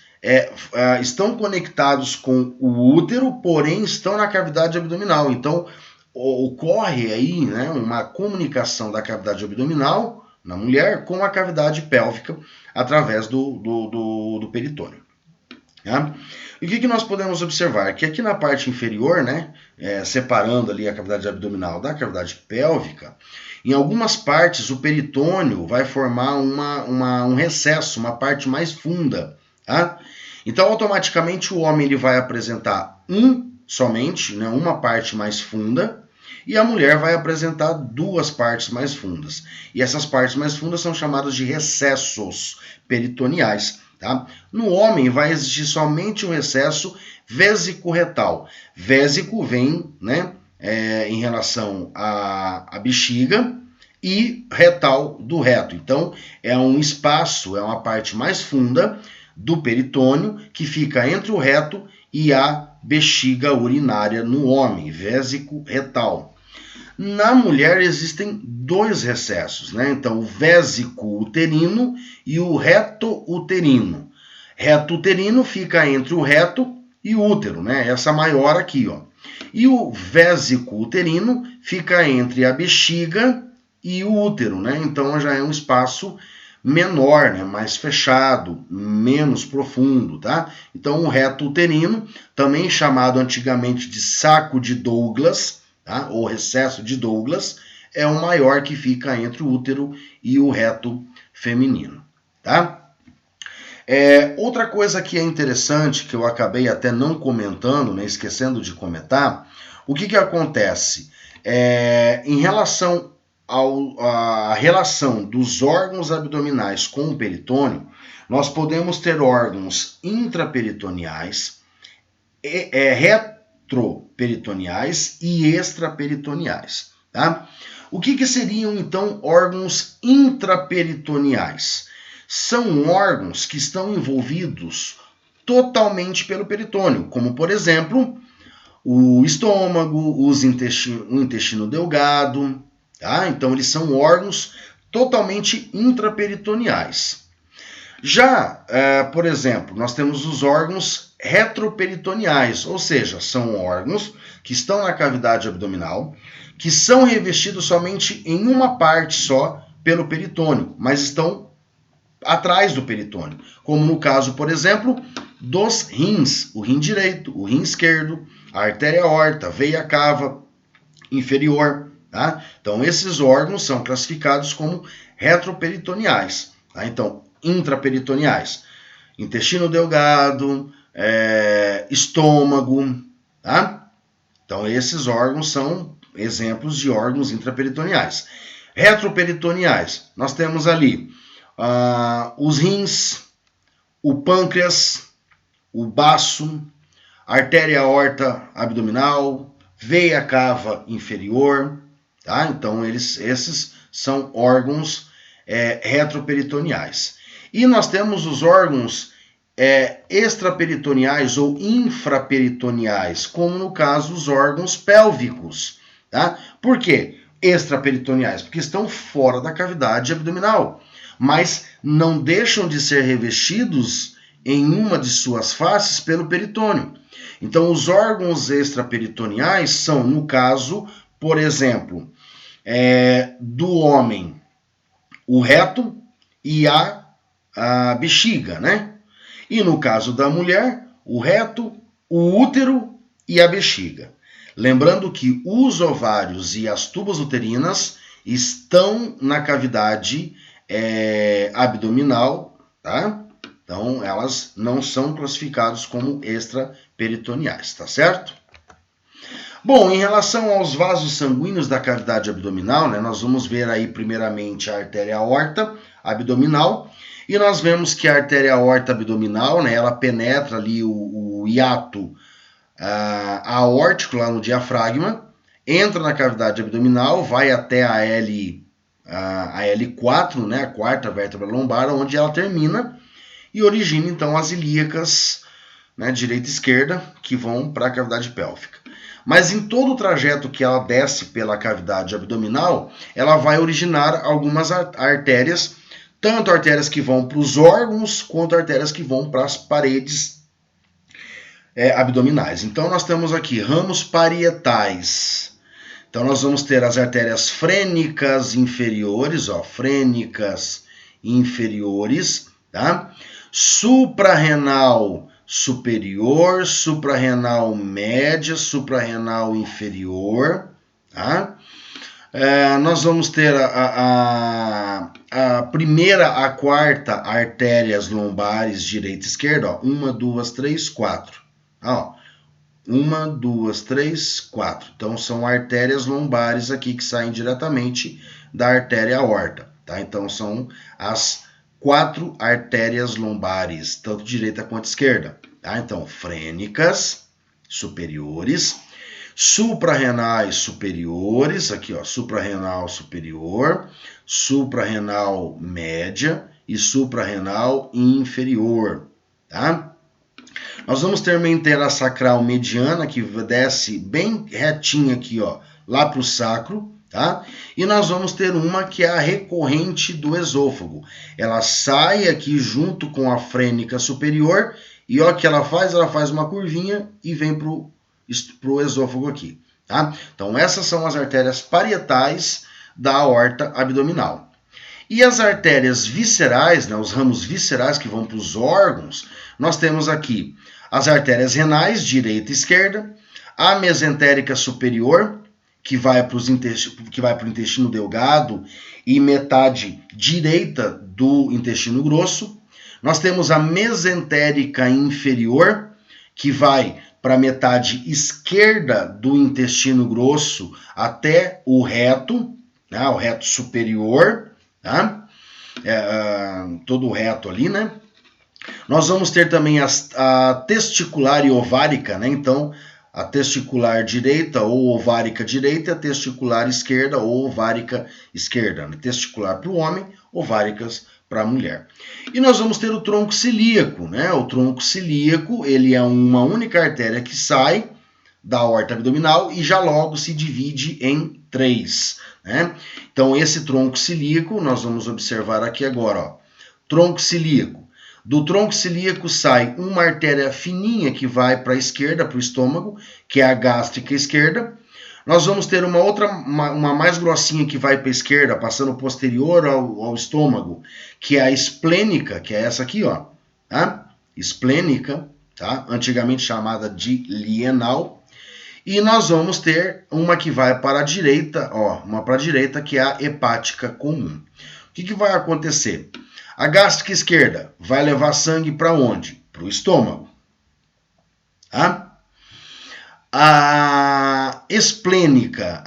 estão conectados com o útero, porém estão na cavidade abdominal. Então, ocorre aí, né, uma comunicação da cavidade abdominal na mulher com a cavidade pélvica através do peritônio. Tá? E o que nós podemos observar? Que aqui na parte inferior, né, separando ali a cavidade abdominal da cavidade pélvica, em algumas partes o peritônio vai formar um recesso, uma parte mais funda. Tá? Então, automaticamente o homem ele vai apresentar somente, né, uma parte mais funda, e a mulher vai apresentar duas partes mais fundas. E essas partes mais fundas são chamadas de recessos peritoneais. Tá? No homem vai existir somente um recesso vésico-retal. Vésico vem, né, em relação à bexiga, e retal do reto. Então, é um espaço, é uma parte mais funda do peritônio que fica entre o reto e a bexiga urinária no homem, vésico-retal. Na mulher existem dois recessos, né? Então, o vésico uterino e o reto uterino. Reto uterino fica entre o reto e o útero, né? Essa maior aqui, ó. E o vésico uterino fica entre a bexiga e o útero, né? Então já é um espaço menor, né? Mais fechado, menos profundo, tá? Então o reto uterino, também chamado antigamente de saco de Douglas, tá? Ou recesso de Douglas, é o maior que fica entre o útero e o reto feminino, tá? Outra coisa que é interessante, que eu acabei até não comentando, né, esquecendo de comentar, o que acontece? Em relação à relação dos órgãos abdominais com o peritônio, nós podemos ter órgãos intraperitoneais, retroperitoneais e extraperitoneais. Tá? O que seriam, então, órgãos intraperitoneais? São órgãos que estão envolvidos totalmente pelo peritônio, como, por exemplo, o estômago, o intestino delgado. Tá? Então, eles são órgãos totalmente intraperitoneais. Já, por exemplo, nós temos os órgãos retroperitoneais, ou seja, são órgãos que estão na cavidade abdominal, que são revestidos somente em uma parte só pelo peritônio, mas estão atrás do peritônio, como no caso, por exemplo, dos rins, o rim direito, o rim esquerdo, a artéria aorta, veia cava inferior. Tá? Então, esses órgãos são classificados como retroperitoneais. Tá? Então, intraperitoneais, intestino delgado, estômago. Tá? Então, esses órgãos são exemplos de órgãos intraperitoneais. Retroperitoneais, nós temos ali os rins, o pâncreas, o baço, artéria aorta abdominal, veia cava inferior. Tá? Então, esses são órgãos retroperitoneais. E nós temos os órgãos extraperitoneais ou infraperitoneais, como no caso os órgãos pélvicos. Tá? Por quê? Extraperitoneais, porque estão fora da cavidade abdominal, mas não deixam de ser revestidos em uma de suas faces pelo peritônio. Então, os órgãos extraperitoneais são, no caso, por exemplo, do homem, o reto e a bexiga, né? E no caso da mulher, o reto, o útero e a bexiga. Lembrando que os ovários e as tubas uterinas estão na cavidade abdominal, tá? Então, elas não são classificadas como extraperitoneais, tá certo? Bom, em relação aos vasos sanguíneos da cavidade abdominal, né, nós vamos ver aí primeiramente a artéria aorta abdominal, e nós vemos que a artéria aorta abdominal, né, ela penetra ali o hiato aórtico lá no diafragma, entra na cavidade abdominal, vai até a L4, né, a quarta vértebra lombar, onde ela termina e origina então as ilíacas, né, direita e esquerda, que vão para a cavidade pélvica. Mas em todo o trajeto que ela desce pela cavidade abdominal, ela vai originar algumas artérias, tanto artérias que vão para os órgãos, quanto artérias que vão para as paredes abdominais. Então nós temos aqui ramos parietais. Então nós vamos ter as artérias frênicas inferiores, ó, frênicas inferiores, tá? Suprarrenal superior, suprarrenal média, suprarrenal inferior, tá? Nós vamos ter a primeira a quarta artérias lombares direita e esquerda, ó, 1, 2, 3, 4. Ó, 1, 2, 3, 4. Então são artérias lombares aqui que saem diretamente da artéria aorta, tá? Então são as 4 artérias lombares, tanto direita quanto esquerda, tá? Então frênicas superiores, suprarrenais superiores, aqui ó, suprarrenal superior, suprarrenal média e suprarrenal inferior, tá? Nós vamos ter uma inteira sacral mediana que desce bem retinha aqui, ó, lá para o sacro, tá? E nós vamos ter uma que é a recorrente do esôfago. Ela sai aqui junto com a frênica superior e ó que ela faz uma curvinha e vem pro esôfago aqui, tá? Então essas são as artérias parietais da aorta abdominal. E as artérias viscerais, né, os ramos viscerais que vão para os órgãos, nós temos aqui as artérias renais, direita e esquerda, a mesentérica superior, que vai para o intestino delgado e metade direita do intestino grosso. Nós temos a mesentérica inferior, que vai para a metade esquerda do intestino grosso até o reto, né, o reto superior, tá? Todo o reto ali, né? Nós vamos ter também a testicular e ovárica, né? Então, a testicular direita ou ovárica direita, a testicular esquerda ou ovárica esquerda. Né? Testicular para o homem, ováricas para a mulher. E nós vamos ter o tronco cilíaco, né? O tronco cilíaco, ele é uma única artéria que sai da aorta abdominal e já logo se divide em 3, né? Então, esse tronco cilíaco, nós vamos observar aqui agora, ó. Tronco cilíaco. Do tronco cilíaco sai uma artéria fininha que vai para a esquerda, para o estômago, que é a gástrica esquerda. Nós vamos ter uma outra, uma mais grossinha que vai para a esquerda, passando posterior ao estômago, que é a esplênica, que é essa aqui, ó, tá? Esplênica, tá? Antigamente chamada de lienal. E nós vamos ter uma que vai para a direita, ó, uma para a direita, que é a hepática comum. O que vai acontecer? A gástrica esquerda vai levar sangue para onde? Para o estômago. Tá? A esplênica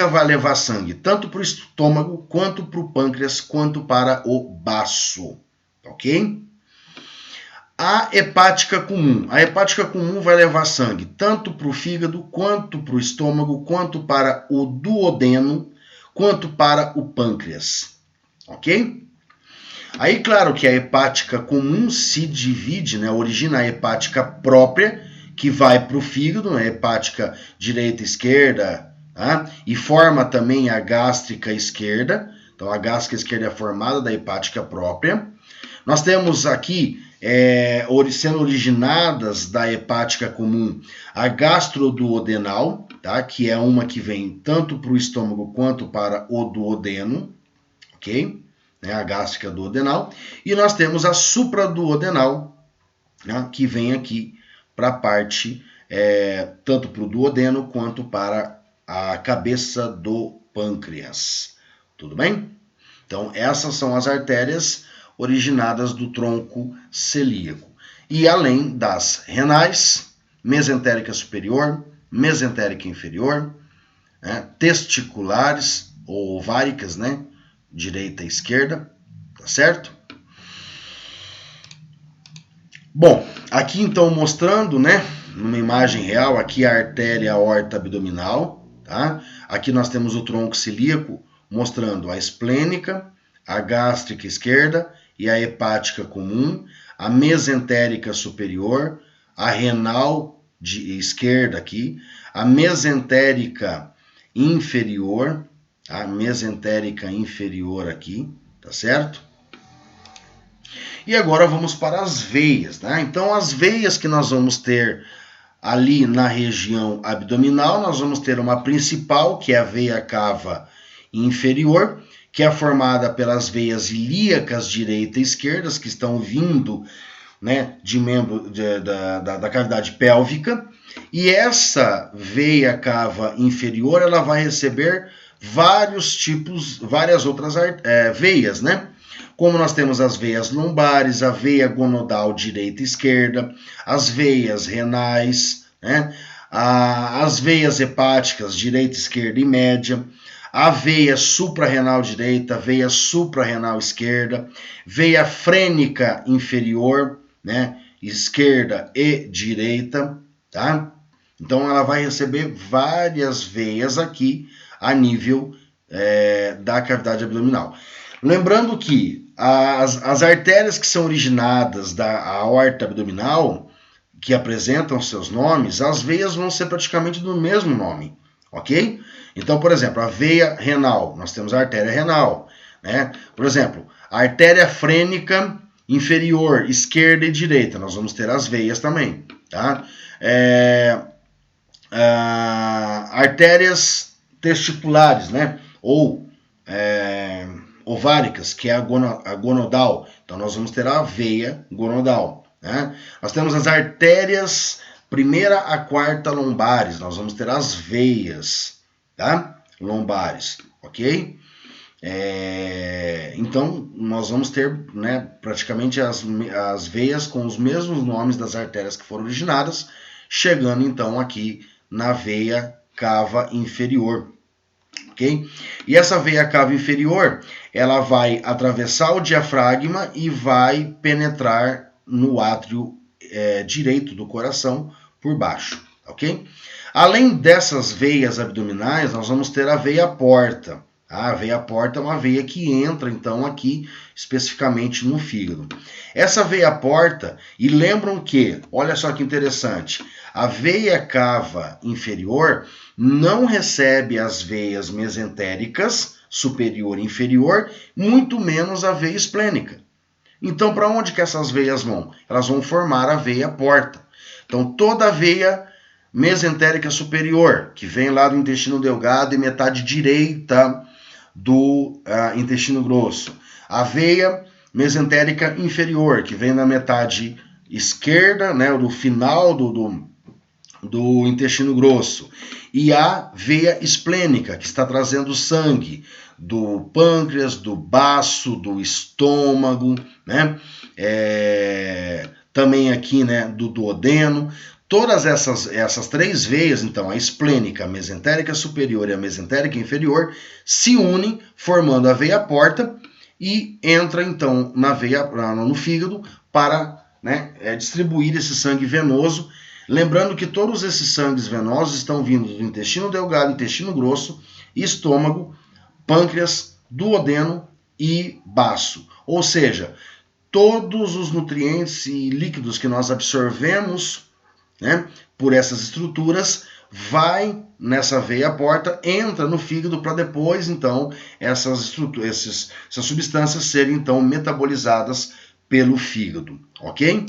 vai levar sangue tanto para o estômago, quanto para o pâncreas, quanto para o baço. Ok? A hepática comum. A hepática comum vai levar sangue tanto para o fígado, quanto para o estômago, quanto para o duodeno, quanto para o pâncreas. Ok? Aí, claro que a hepática comum se divide, né, origina a hepática própria, que vai para o fígado, né, hepática direita e esquerda, tá? E forma também a gástrica esquerda. Então, a gástrica esquerda é formada da hepática própria. Nós temos aqui, sendo originadas da hepática comum, a gastroduodenal, tá? Que é uma que vem tanto para o estômago quanto para o duodeno, ok? A gástrica duodenal, e nós temos a supraduodenal, né, que vem aqui para a parte, tanto para o duodeno quanto para a cabeça do pâncreas. Tudo bem? Então, essas são as artérias originadas do tronco celíaco. E além das renais, mesentérica superior, mesentérica inferior, né, testiculares ou ováricas, né? Direita e esquerda, tá certo? Bom, aqui então mostrando, né, numa imagem real, aqui a artéria aorta abdominal, tá? Aqui nós temos o tronco celíaco mostrando a esplênica, a gástrica esquerda e a hepática comum, a mesentérica superior, a renal de esquerda aqui, a mesentérica inferior, a mesentérica inferior aqui, tá certo? E agora vamos para as veias, né? Então as veias que nós vamos ter ali na região abdominal, nós vamos ter uma principal, que é a veia cava inferior, que é formada pelas veias ilíacas direita e esquerda, que estão vindo, né, de membro da cavidade pélvica, e essa veia cava inferior, ela vai receber várias outras veias, né? Como nós temos as veias lombares, a veia gonodal direita e esquerda, as veias renais, né? As veias hepáticas direita, esquerda e média, a veia suprarrenal direita, veia suprarrenal esquerda, veia frênica inferior, né? Esquerda e direita, tá? Então ela vai receber várias veias aqui a nível da cavidade abdominal. Lembrando que as artérias que são originadas da aorta abdominal, que apresentam seus nomes, as veias vão ser praticamente do mesmo nome, ok? Então, por exemplo, a veia renal, nós temos a artéria renal, né? Por exemplo, a artéria frênica inferior, esquerda e direita, nós vamos ter as veias também, tá? Artérias testiculares, né? Ou ováricas, que é a gonodal. Então, nós vamos ter a veia gonodal, né? Nós temos as artérias primeira a quarta lombares, nós vamos ter as veias, tá? Lombares, ok? Então, nós vamos ter, né, praticamente as veias com os mesmos nomes das artérias que foram originadas, chegando então aqui na veia cava inferior, ok? E essa veia cava inferior, ela vai atravessar o diafragma e vai penetrar no átrio direito do coração por baixo, ok? Além dessas veias abdominais, nós vamos ter a veia porta. A veia porta é uma veia que entra, então, aqui especificamente no fígado. Essa veia porta, e lembram que, olha só que interessante, a veia cava inferior não recebe as veias mesentéricas, superior e inferior, muito menos a veia esplênica. Então, para onde que essas veias vão? Elas vão formar a veia porta. Então, toda a veia mesentérica superior, que vem lá do intestino delgado e metade direita do intestino grosso. A veia mesentérica inferior, que vem na metade esquerda, né, do final do intestino grosso. E a veia esplênica, que está trazendo sangue do pâncreas, do baço, do estômago, né? Também aqui, né, do duodeno. Todas essas três veias, então, a esplênica, a mesentérica superior e a mesentérica inferior, se unem formando a veia porta e entra, então, no fígado para, né, distribuir esse sangue venoso. Lembrando que todos esses sangues venosos estão vindo do intestino delgado, intestino grosso, estômago, pâncreas, duodeno e baço. Ou seja, todos os nutrientes e líquidos que nós absorvemos, né, por essas estruturas, vai nessa veia porta, entra no fígado para depois, então, essas substâncias serem, então, metabolizadas pelo fígado, ok?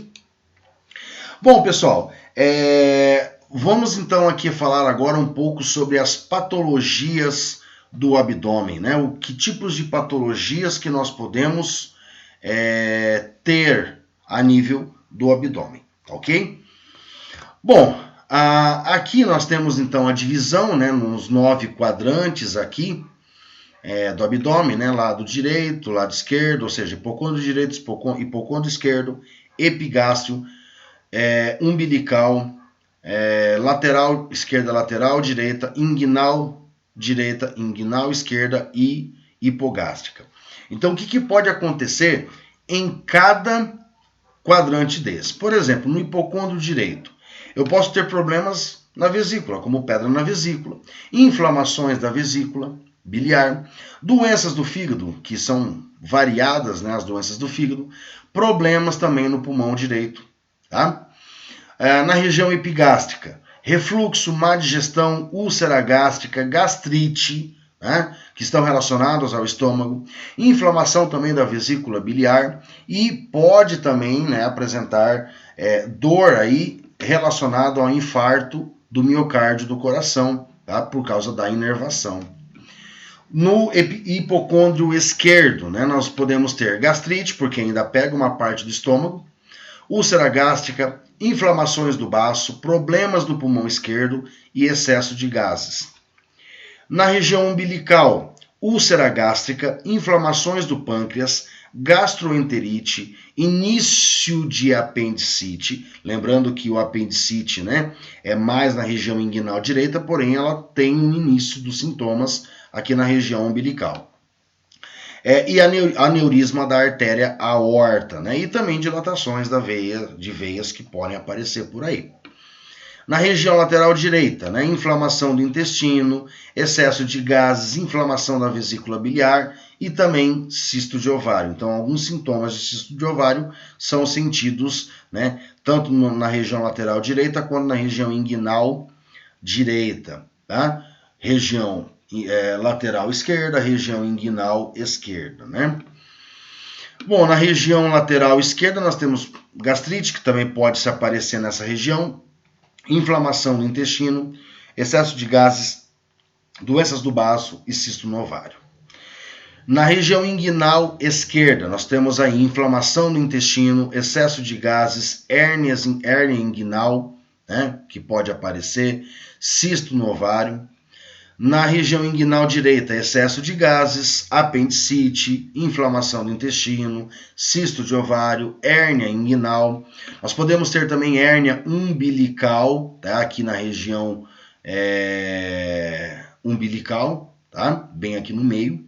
Bom, pessoal, vamos, então, aqui falar agora um pouco sobre as patologias do abdômen, né? Que tipos de patologias que nós podemos ter a nível do abdômen, ok? Bom, aqui nós temos então a divisão, né, nos 9 quadrantes aqui do abdômen, né, lado direito, lado esquerdo, ou seja, hipocôndrio direito, hipocôndrio esquerdo, epigástrio, umbilical, lateral esquerda, lateral direita, inguinal esquerda e hipogástrica. Então, o que pode acontecer em cada quadrante desse? Por exemplo, no hipocôndrio direito, eu posso ter problemas na vesícula, como pedra na vesícula, inflamações da vesícula biliar, doenças do fígado, que são variadas, né, as doenças do fígado, problemas também no pulmão direito, tá? Na região epigástrica, refluxo, má digestão, úlcera gástrica, gastrite, né, que estão relacionados ao estômago, inflamação também da vesícula biliar e pode também, né, apresentar dor aí relacionado ao infarto do miocárdio do coração, tá, por causa da inervação. No hipocôndrio esquerdo, né, nós podemos ter gastrite, porque ainda pega uma parte do estômago, úlcera gástrica, inflamações do baço, problemas do pulmão esquerdo e excesso de gases. Na região umbilical, úlcera gástrica, inflamações do pâncreas, gastroenterite, início de apendicite. Lembrando que o apendicite, né, é mais na região inguinal direita, porém ela tem um início dos sintomas aqui na região umbilical. E aneurisma da artéria aorta, né? E também dilatações de veias que podem aparecer por aí. Na região lateral direita, né? Inflamação do intestino, excesso de gases, inflamação da vesícula biliar e também cisto de ovário. Então, alguns sintomas de cisto de ovário são sentidos, né? Tanto na região lateral direita quanto na região inguinal direita, tá? Região lateral esquerda, região inguinal esquerda, né? Bom, na região lateral esquerda nós temos gastrite, que também pode se aparecer nessa região, inflamação do intestino, excesso de gases, doenças do baço e cisto no ovário. Na região inguinal esquerda, nós temos aí inflamação do intestino, excesso de gases, hérnia inguinal, né, que pode aparecer, cisto no ovário. Na região inguinal direita, excesso de gases, apendicite, inflamação do intestino, cisto de ovário, hérnia inguinal. Nós podemos ter também hérnia umbilical, tá? Aqui na região umbilical, tá? Bem aqui no meio.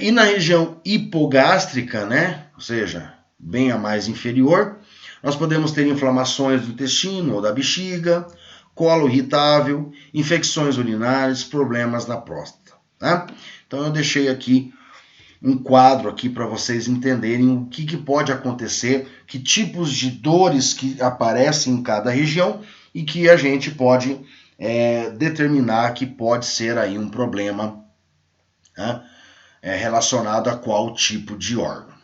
E na região hipogástrica, né? Ou seja, bem a mais inferior, nós podemos ter inflamações do intestino ou da bexiga, colo irritável, infecções urinárias, problemas na próstata. Tá? Então eu deixei aqui um quadro aqui para vocês entenderem o que pode acontecer, que tipos de dores que aparecem em cada região e que a gente pode determinar que pode ser aí um problema, né, relacionado a qual tipo de órgão.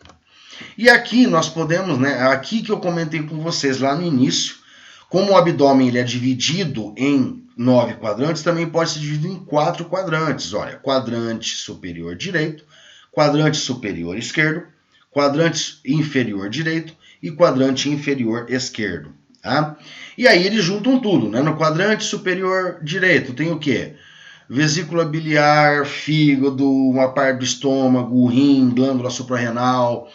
E aqui nós podemos, né, aqui que eu comentei com vocês lá no início, como o abdômen ele é dividido em 9 quadrantes, também pode ser dividido em 4 quadrantes. Olha, quadrante superior direito, quadrante superior esquerdo, quadrante inferior direito e quadrante inferior esquerdo. Tá? E aí eles juntam tudo, né? No quadrante superior direito tem o quê? Vesícula biliar, fígado, uma parte do estômago, rim, glândula suprarrenal,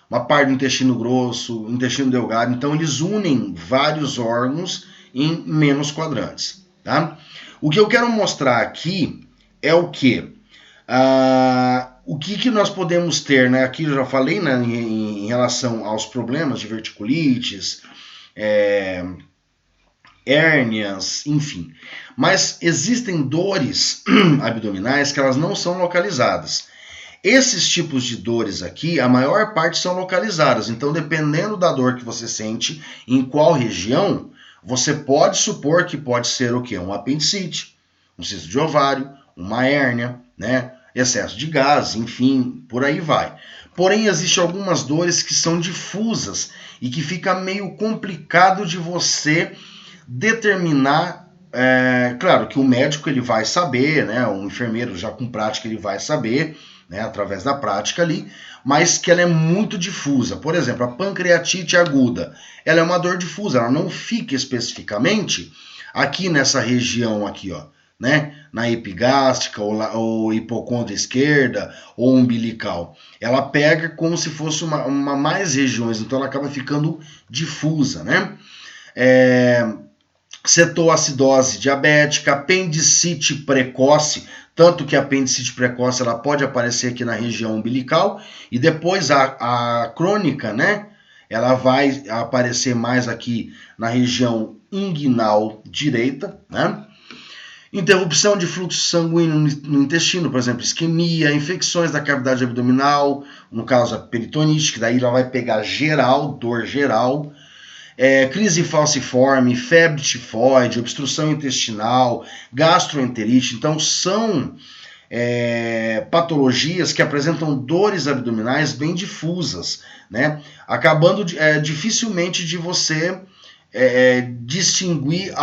uma parte do intestino grosso, intestino delgado. Então, eles unem vários órgãos em menos quadrantes. Tá? O que eu quero mostrar aqui é o quê? O que nós podemos ter, né? Aqui eu já falei, né, em relação aos problemas de verticulites, hérnias, enfim. Mas existem dores abdominais que elas não são localizadas. Esses tipos de dores aqui, a maior parte são localizadas. Então, dependendo da dor que você sente, em qual região, você pode supor que pode ser o quê? Um apendicite, um cisto de ovário, uma hérnia, né? Excesso de gás, enfim, por aí vai. Porém, existem algumas dores que são difusas e que fica meio complicado de você determinar. Claro que o médico ele vai saber, né? O enfermeiro já com prática ele vai saber, né, através da prática ali, mas que ela é muito difusa. Por exemplo, a pancreatite aguda, ela é uma dor difusa, ela não fica especificamente aqui nessa região aqui, ó, né, na epigástrica ou hipocôndria esquerda ou umbilical. Ela pega como se fosse uma mais regiões, então ela acaba ficando difusa, né? Cetoacidose diabética, apendicite precoce, tanto que a apendicite precoce ela pode aparecer aqui na região umbilical e depois a crônica, né, ela vai aparecer mais aqui na região inguinal direita, né? Interrupção de fluxo sanguíneo no intestino, por exemplo, isquemia, infecções da cavidade abdominal, no caso a peritonite, que daí ela vai pegar geral, dor geral. crise falciforme, febre tifoide, obstrução intestinal, gastroenterite. Então, são patologias que apresentam dores abdominais bem difusas, né? Acabando dificilmente de você distinguir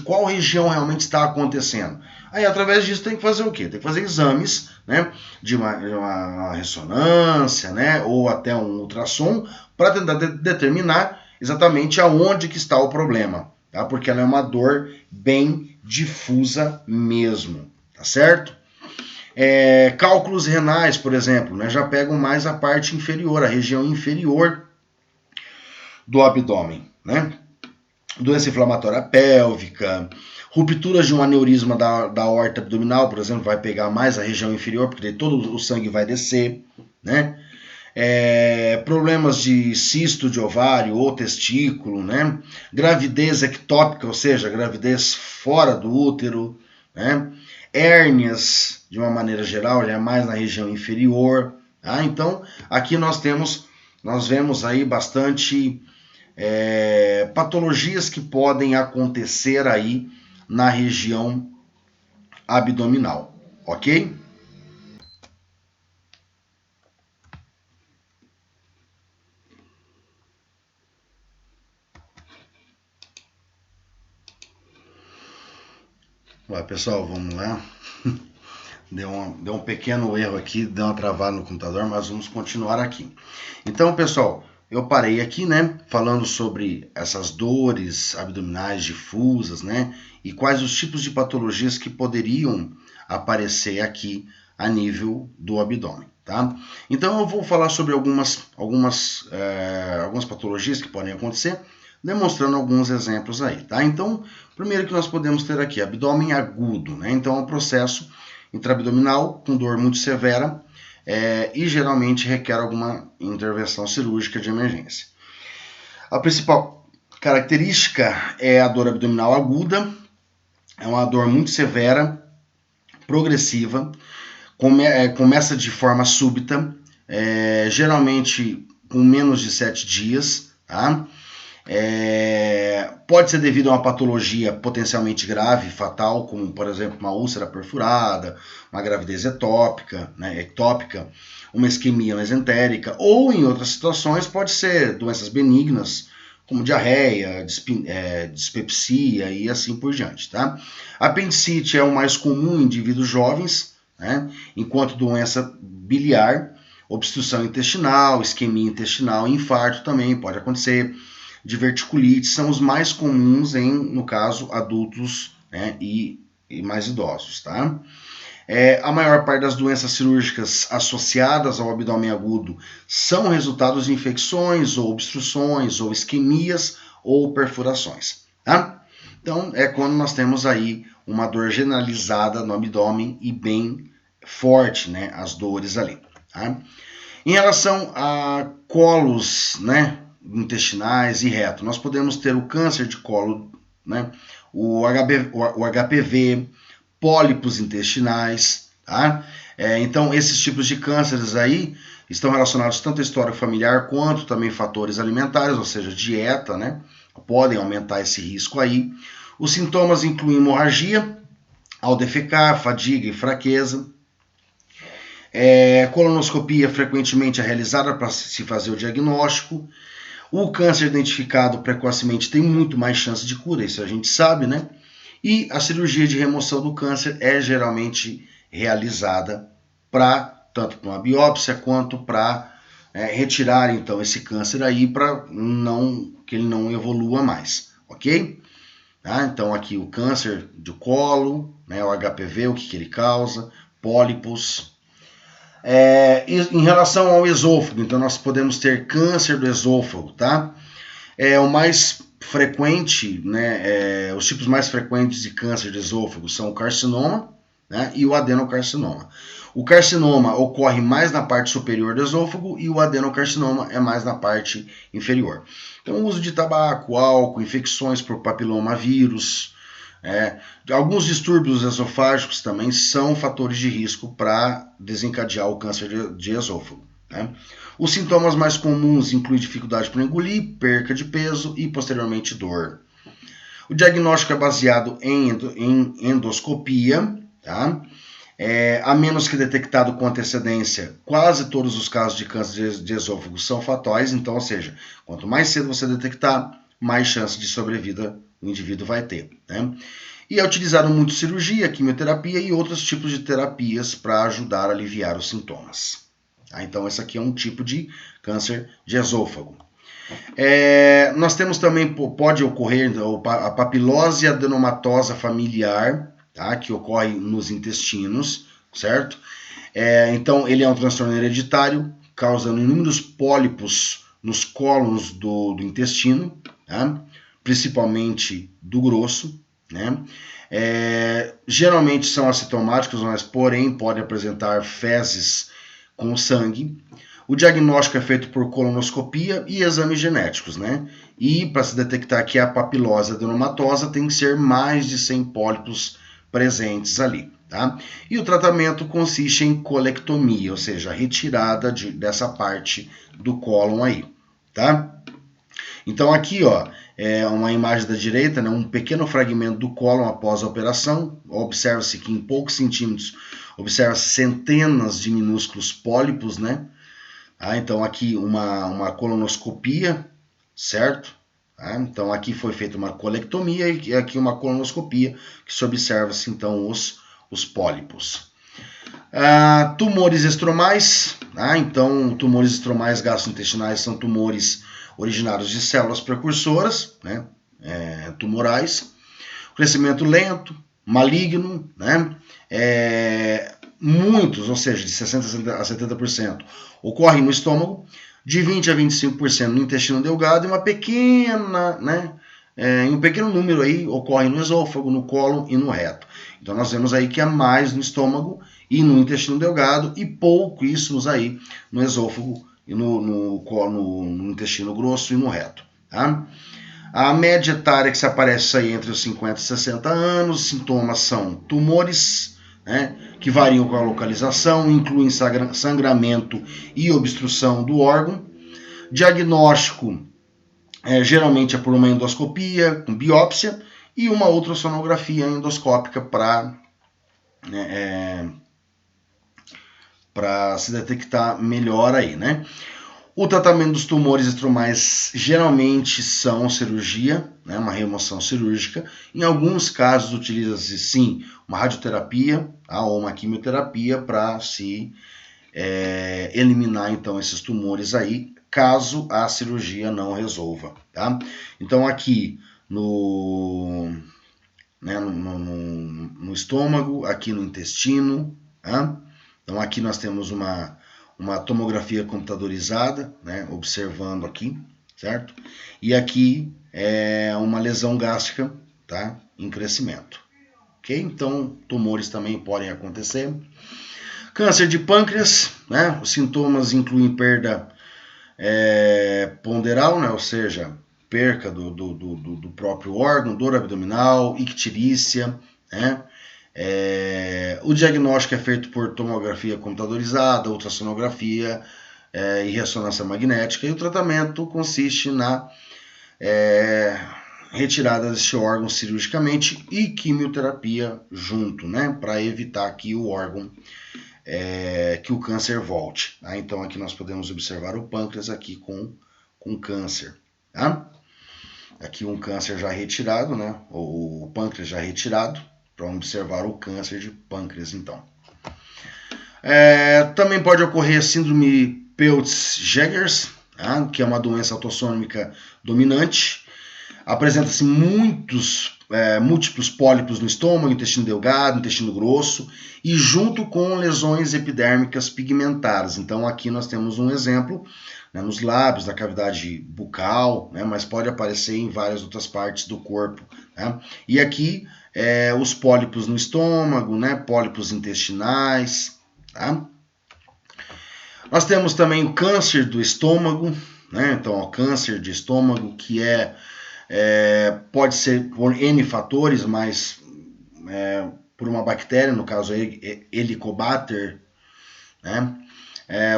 qual região realmente está acontecendo. Aí, através disso, tem que fazer o quê? Tem que fazer exames, né, de uma ressonância, né, ou até um ultrassom, para tentar determinar exatamente aonde que está o problema, tá? Porque ela é uma dor bem difusa mesmo, tá certo? Cálculos renais, por exemplo, né, já pegam mais a parte inferior, a região inferior do abdômen, né? Doença inflamatória pélvica, rupturas de um aneurisma da aorta abdominal, por exemplo, vai pegar mais a região inferior, porque todo o sangue vai descer, né? Problemas de cisto de ovário ou testículo, né? Gravidez ectópica, ou seja, gravidez fora do útero, né? Hérnias, de uma maneira geral, já é mais na região inferior, tá? Então, aqui nós vemos aí bastante patologias que podem acontecer aí na região abdominal, ok? Vai, pessoal, vamos lá. Deu um pequeno erro aqui, deu uma travada no computador, mas vamos continuar aqui. Então, pessoal, eu parei aqui, né, falando sobre essas dores abdominais difusas, né, e quais os tipos de patologias que poderiam aparecer aqui a nível do abdômen, tá? Então, eu vou falar sobre algumas patologias que podem acontecer, demonstrando alguns exemplos aí, tá? Então, primeiro que nós podemos ter aqui, abdômen agudo, né? Então, é um processo intraabdominal com dor muito severa e geralmente requer alguma intervenção cirúrgica de emergência. A principal característica é a dor abdominal aguda, é uma dor muito severa, progressiva, começa de forma súbita, geralmente com menos de 7 dias, tá? Pode ser devido a uma patologia potencialmente grave, fatal, como, por exemplo, uma úlcera perfurada, uma gravidez ectópica, uma isquemia mesentérica, ou, em outras situações, pode ser doenças benignas, como diarreia, dispepsia e assim por diante, tá? Apendicite é o mais comum em indivíduos jovens, né? Enquanto doença biliar, obstrução intestinal, isquemia intestinal e infarto também pode acontecer. Diverticulite são os mais comuns no caso, adultos, né, e mais idosos, tá? A maior parte das doenças cirúrgicas associadas ao abdômen agudo são resultados de infecções, ou obstruções, ou isquemias, ou perfurações, tá? Então, é quando nós temos aí uma dor generalizada no abdômen e bem forte, né, as dores ali, tá? Em relação a colos, né, intestinais e reto, nós podemos ter o câncer de colo, né, o HPV, pólipos intestinais, tá? Então, esses tipos de cânceres aí estão relacionados tanto à história familiar quanto também fatores alimentares, ou seja, dieta, né? Podem aumentar esse risco aí. Os sintomas incluem hemorragia ao defecar, fadiga e fraqueza. Colonoscopia frequentemente é realizada para se fazer o diagnóstico. O câncer identificado precocemente tem muito mais chance de cura, isso a gente sabe, né? E a cirurgia de remoção do câncer é geralmente realizada tanto para uma biópsia quanto para retirar então esse câncer aí para que ele não evolua mais, ok? Tá? Então aqui o câncer de colo, né, o HPV, o que ele causa, pólipos. Em relação ao esôfago, então nós podemos ter câncer do esôfago, tá? O mais frequente, né, os tipos mais frequentes de câncer de esôfago são o carcinoma, né, e o adenocarcinoma. O carcinoma ocorre mais na parte superior do esôfago e o adenocarcinoma é mais na parte inferior. Então, o uso de tabaco, álcool, infecções por papilomavírus, alguns distúrbios esofágicos também são fatores de risco para desencadear o câncer de esôfago, né? Os sintomas mais comuns incluem dificuldade para engolir, perca de peso e, posteriormente, dor. O diagnóstico é baseado em endoscopia, tá? A menos que detectado com antecedência, quase todos os casos de câncer de esôfago são fatais, então, ou seja, quanto mais cedo você detectar, mais chance de sobrevida o indivíduo vai ter, né? E é utilizado muito cirurgia, quimioterapia e outros tipos de terapias para ajudar a aliviar os sintomas. Então, esse aqui é um tipo de câncer de esôfago. Nós temos também, pode ocorrer a papilose adenomatosa familiar, tá? Que ocorre nos intestinos, certo? Então, ele é um transtorno hereditário, causando inúmeros pólipos nos cólons do intestino, tá? Principalmente do grosso, né? Geralmente são assintomáticos, mas porém podem apresentar fezes com sangue. O diagnóstico é feito por colonoscopia e exames genéticos, né? E para se detectar que é a papilose adenomatosa, tem que ser mais de 100 pólipos presentes ali, tá? E o tratamento consiste em colectomia, ou seja, a retirada dessa parte do cólon aí, tá? Então aqui, ó, é uma imagem da direita, né, um pequeno fragmento do cólon após a operação. Observa-se que em poucos centímetros observa-se centenas de minúsculos pólipos, né? Então aqui uma colonoscopia, certo? Então aqui foi feita uma colectomia e aqui uma colonoscopia, que se observa-se então os pólipos. Tumores estromais, então tumores estromais gastrointestinais são tumores originários de células precursoras, né, tumorais, crescimento lento, maligno, né, muitos, ou seja, de 60% a 70%, ocorrem no estômago, de 20% a 25% no intestino delgado e uma pequena, né, um pequeno número aí ocorre no esôfago, no cólon e no reto. Então nós vemos aí que é mais no estômago e no intestino delgado e pouquíssimos aí no esôfago e no intestino grosso e no reto, tá? A média etária que se aparece aí entre os 50 e 60 anos, sintomas são tumores, né, que variam com a localização, incluem sangramento e obstrução do órgão. Diagnóstico geralmente é por uma endoscopia com biópsia e uma ultrassonografia endoscópica para se detectar melhor aí, né? O tratamento dos tumores estromais geralmente são cirurgia, né, uma remoção cirúrgica. Em alguns casos utiliza-se sim uma radioterapia ou uma quimioterapia para se eliminar então esses tumores aí, caso a cirurgia não resolva, tá? Então aqui no estômago, aqui no intestino, tá? Então aqui nós temos uma tomografia computadorizada, né, observando aqui, certo? E aqui é uma lesão gástrica, tá, em crescimento, ok? Então tumores também podem acontecer. Câncer de pâncreas, né? Os sintomas incluem perda ponderal, né? Ou seja, perca do próprio órgão, dor abdominal, icterícia, né? O diagnóstico é feito por tomografia computadorizada, ultrassonografia e ressonância magnética, e o tratamento consiste na retirada desse órgão cirurgicamente e quimioterapia junto, né? Para evitar que o órgão que o câncer volte. Tá? Então aqui nós podemos observar o pâncreas aqui com câncer. Tá? Aqui um câncer já retirado, né? O pâncreas já retirado, para observar o câncer de pâncreas, então. Também pode ocorrer síndrome Peutz-Jeghers, tá? Que é uma doença autossômica dominante. Apresenta-se múltiplos pólipos no estômago, intestino delgado, intestino grosso, e junto com lesões epidérmicas pigmentadas. Então aqui nós temos um exemplo, né, nos lábios, da cavidade bucal, né, mas pode aparecer em várias outras partes do corpo. Né? E aqui os pólipos no estômago, né, pólipos intestinais. Tá? Nós temos também o câncer do estômago, né? Então, o câncer de estômago, que pode ser por N fatores, mas por uma bactéria, no caso Helicobacter, né?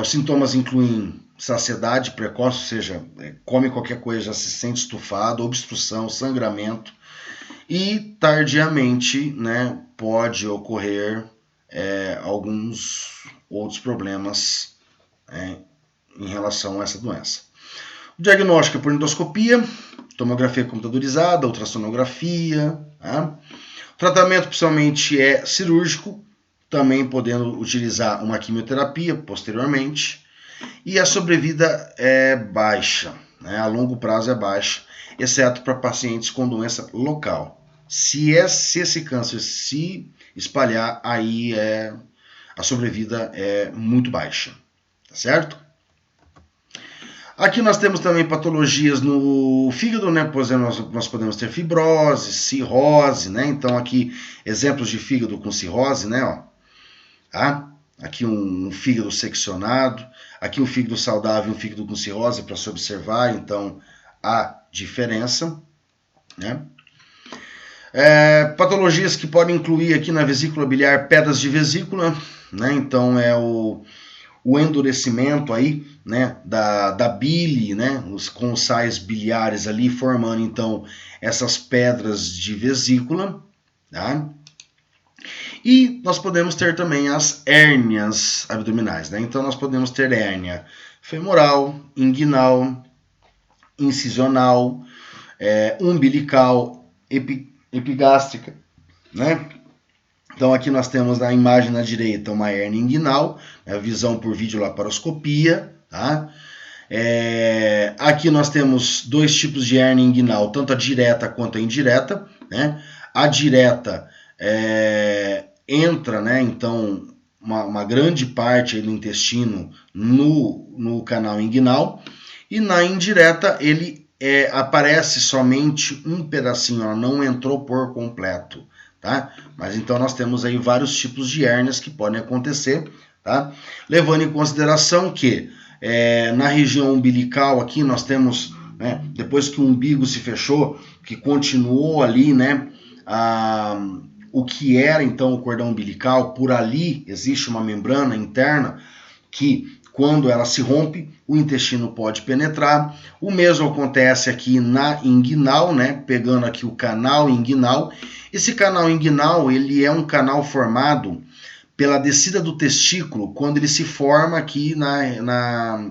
Os sintomas incluem saciedade precoce, ou seja, come qualquer coisa, já se sente estufado, obstrução, sangramento, e tardiamente, né, pode ocorrer alguns outros problemas em relação a essa doença. O diagnóstico é por endoscopia, tomografia computadorizada, ultrassonografia. Tá? O tratamento principalmente é cirúrgico, também podendo utilizar uma quimioterapia posteriormente. E a sobrevida é baixa, né? A longo prazo é baixa, exceto para pacientes com doença local. Se esse câncer se espalhar, aí a sobrevida é muito baixa, tá certo? Aqui nós temos também patologias no fígado, né? Nós podemos ter fibrose, cirrose, né? Então aqui exemplos de fígado com cirrose, né? Ó, tá? Aqui um fígado seccionado, aqui um fígado saudável e um fígado com cirrose para se observar, então a diferença, né? Patologias que podem incluir aqui na vesícula biliar pedras de vesícula, né? Então o endurecimento aí, né, da bile, né, com os sais biliares ali formando então essas pedras de vesícula, tá? E nós podemos ter também as hérnias abdominais, né? Então nós podemos ter hérnia femoral, inguinal, incisional, umbilical, epigástrica, né? Então aqui nós temos na imagem na direita uma hérnia inguinal, visão por videolaparoscopia, tá? Aqui nós temos dois tipos de hérnia inguinal, tanto a direta quanto a indireta, né? A direta entra, né, então, uma grande parte aí do intestino no canal inguinal, e na indireta ele aparece somente um pedacinho, ó, não entrou por completo, tá? Mas então nós temos aí vários tipos de hérnias que podem acontecer, tá? Levando em consideração que na região umbilical aqui nós temos, né, depois que o umbigo se fechou, que continuou ali, né, o que era então o cordão umbilical, por ali existe uma membrana interna que, quando ela se rompe, o intestino pode penetrar. O mesmo acontece aqui na inguinal, né? Pegando aqui o canal inguinal. Esse canal inguinal, ele é um canal formado pela descida do testículo, quando ele se forma aqui na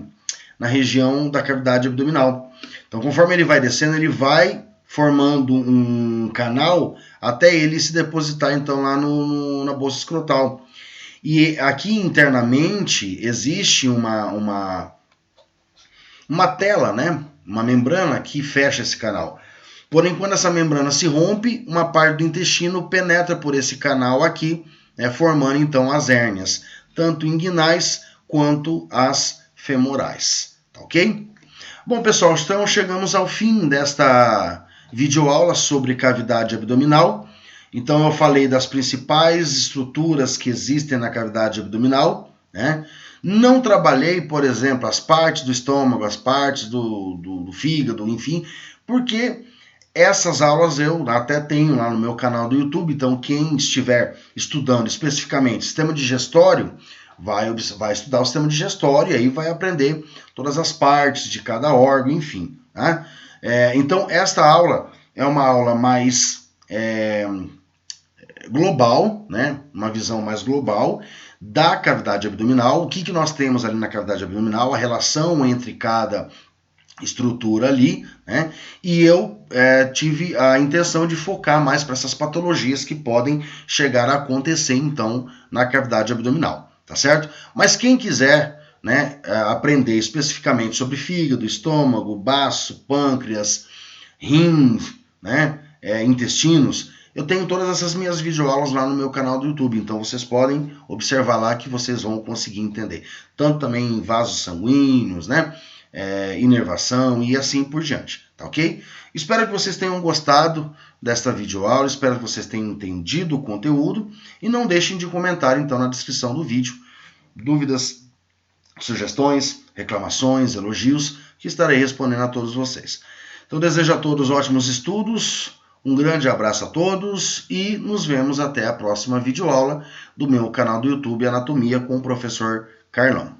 região da cavidade abdominal. Então, conforme ele vai descendo, ele vai formando um canal até ele se depositar então lá na bolsa escrotal. E aqui internamente existe uma tela, né? Uma membrana que fecha esse canal. Porém, quando essa membrana se rompe, uma parte do intestino penetra por esse canal aqui, né, formando então as hérnias, tanto inguinais quanto as femorais, tá ok? Bom, pessoal, então chegamos ao fim desta videoaula sobre cavidade abdominal. Então eu falei das principais estruturas que existem na cavidade abdominal, né? Não trabalhei, por exemplo, as partes do estômago, as partes do fígado, enfim, porque essas aulas eu até tenho lá no meu canal do YouTube, então quem estiver estudando especificamente sistema digestório, vai estudar o sistema digestório e aí vai aprender todas as partes de cada órgão, enfim. Tá? Então esta aula é uma aula mais global, né? Uma visão mais global da cavidade abdominal, o que nós temos ali na cavidade abdominal, a relação entre cada estrutura ali, né? E eu tive a intenção de focar mais para essas patologias que podem chegar a acontecer, então, na cavidade abdominal, tá certo? Mas quem quiser, né, aprender especificamente sobre fígado, estômago, baço, pâncreas, rins, né, intestinos, eu tenho todas essas minhas videoaulas lá no meu canal do YouTube, então vocês podem observar lá que vocês vão conseguir entender. Tanto também vasos sanguíneos, né, inervação e assim por diante, tá ok? Espero que vocês tenham gostado desta videoaula, espero que vocês tenham entendido o conteúdo e não deixem de comentar então na descrição do vídeo dúvidas, sugestões, reclamações, elogios, que estarei respondendo a todos vocês. Então desejo a todos ótimos estudos, um grande abraço a todos e nos vemos até a próxima videoaula do meu canal do YouTube Anatomia com o professor Carlão.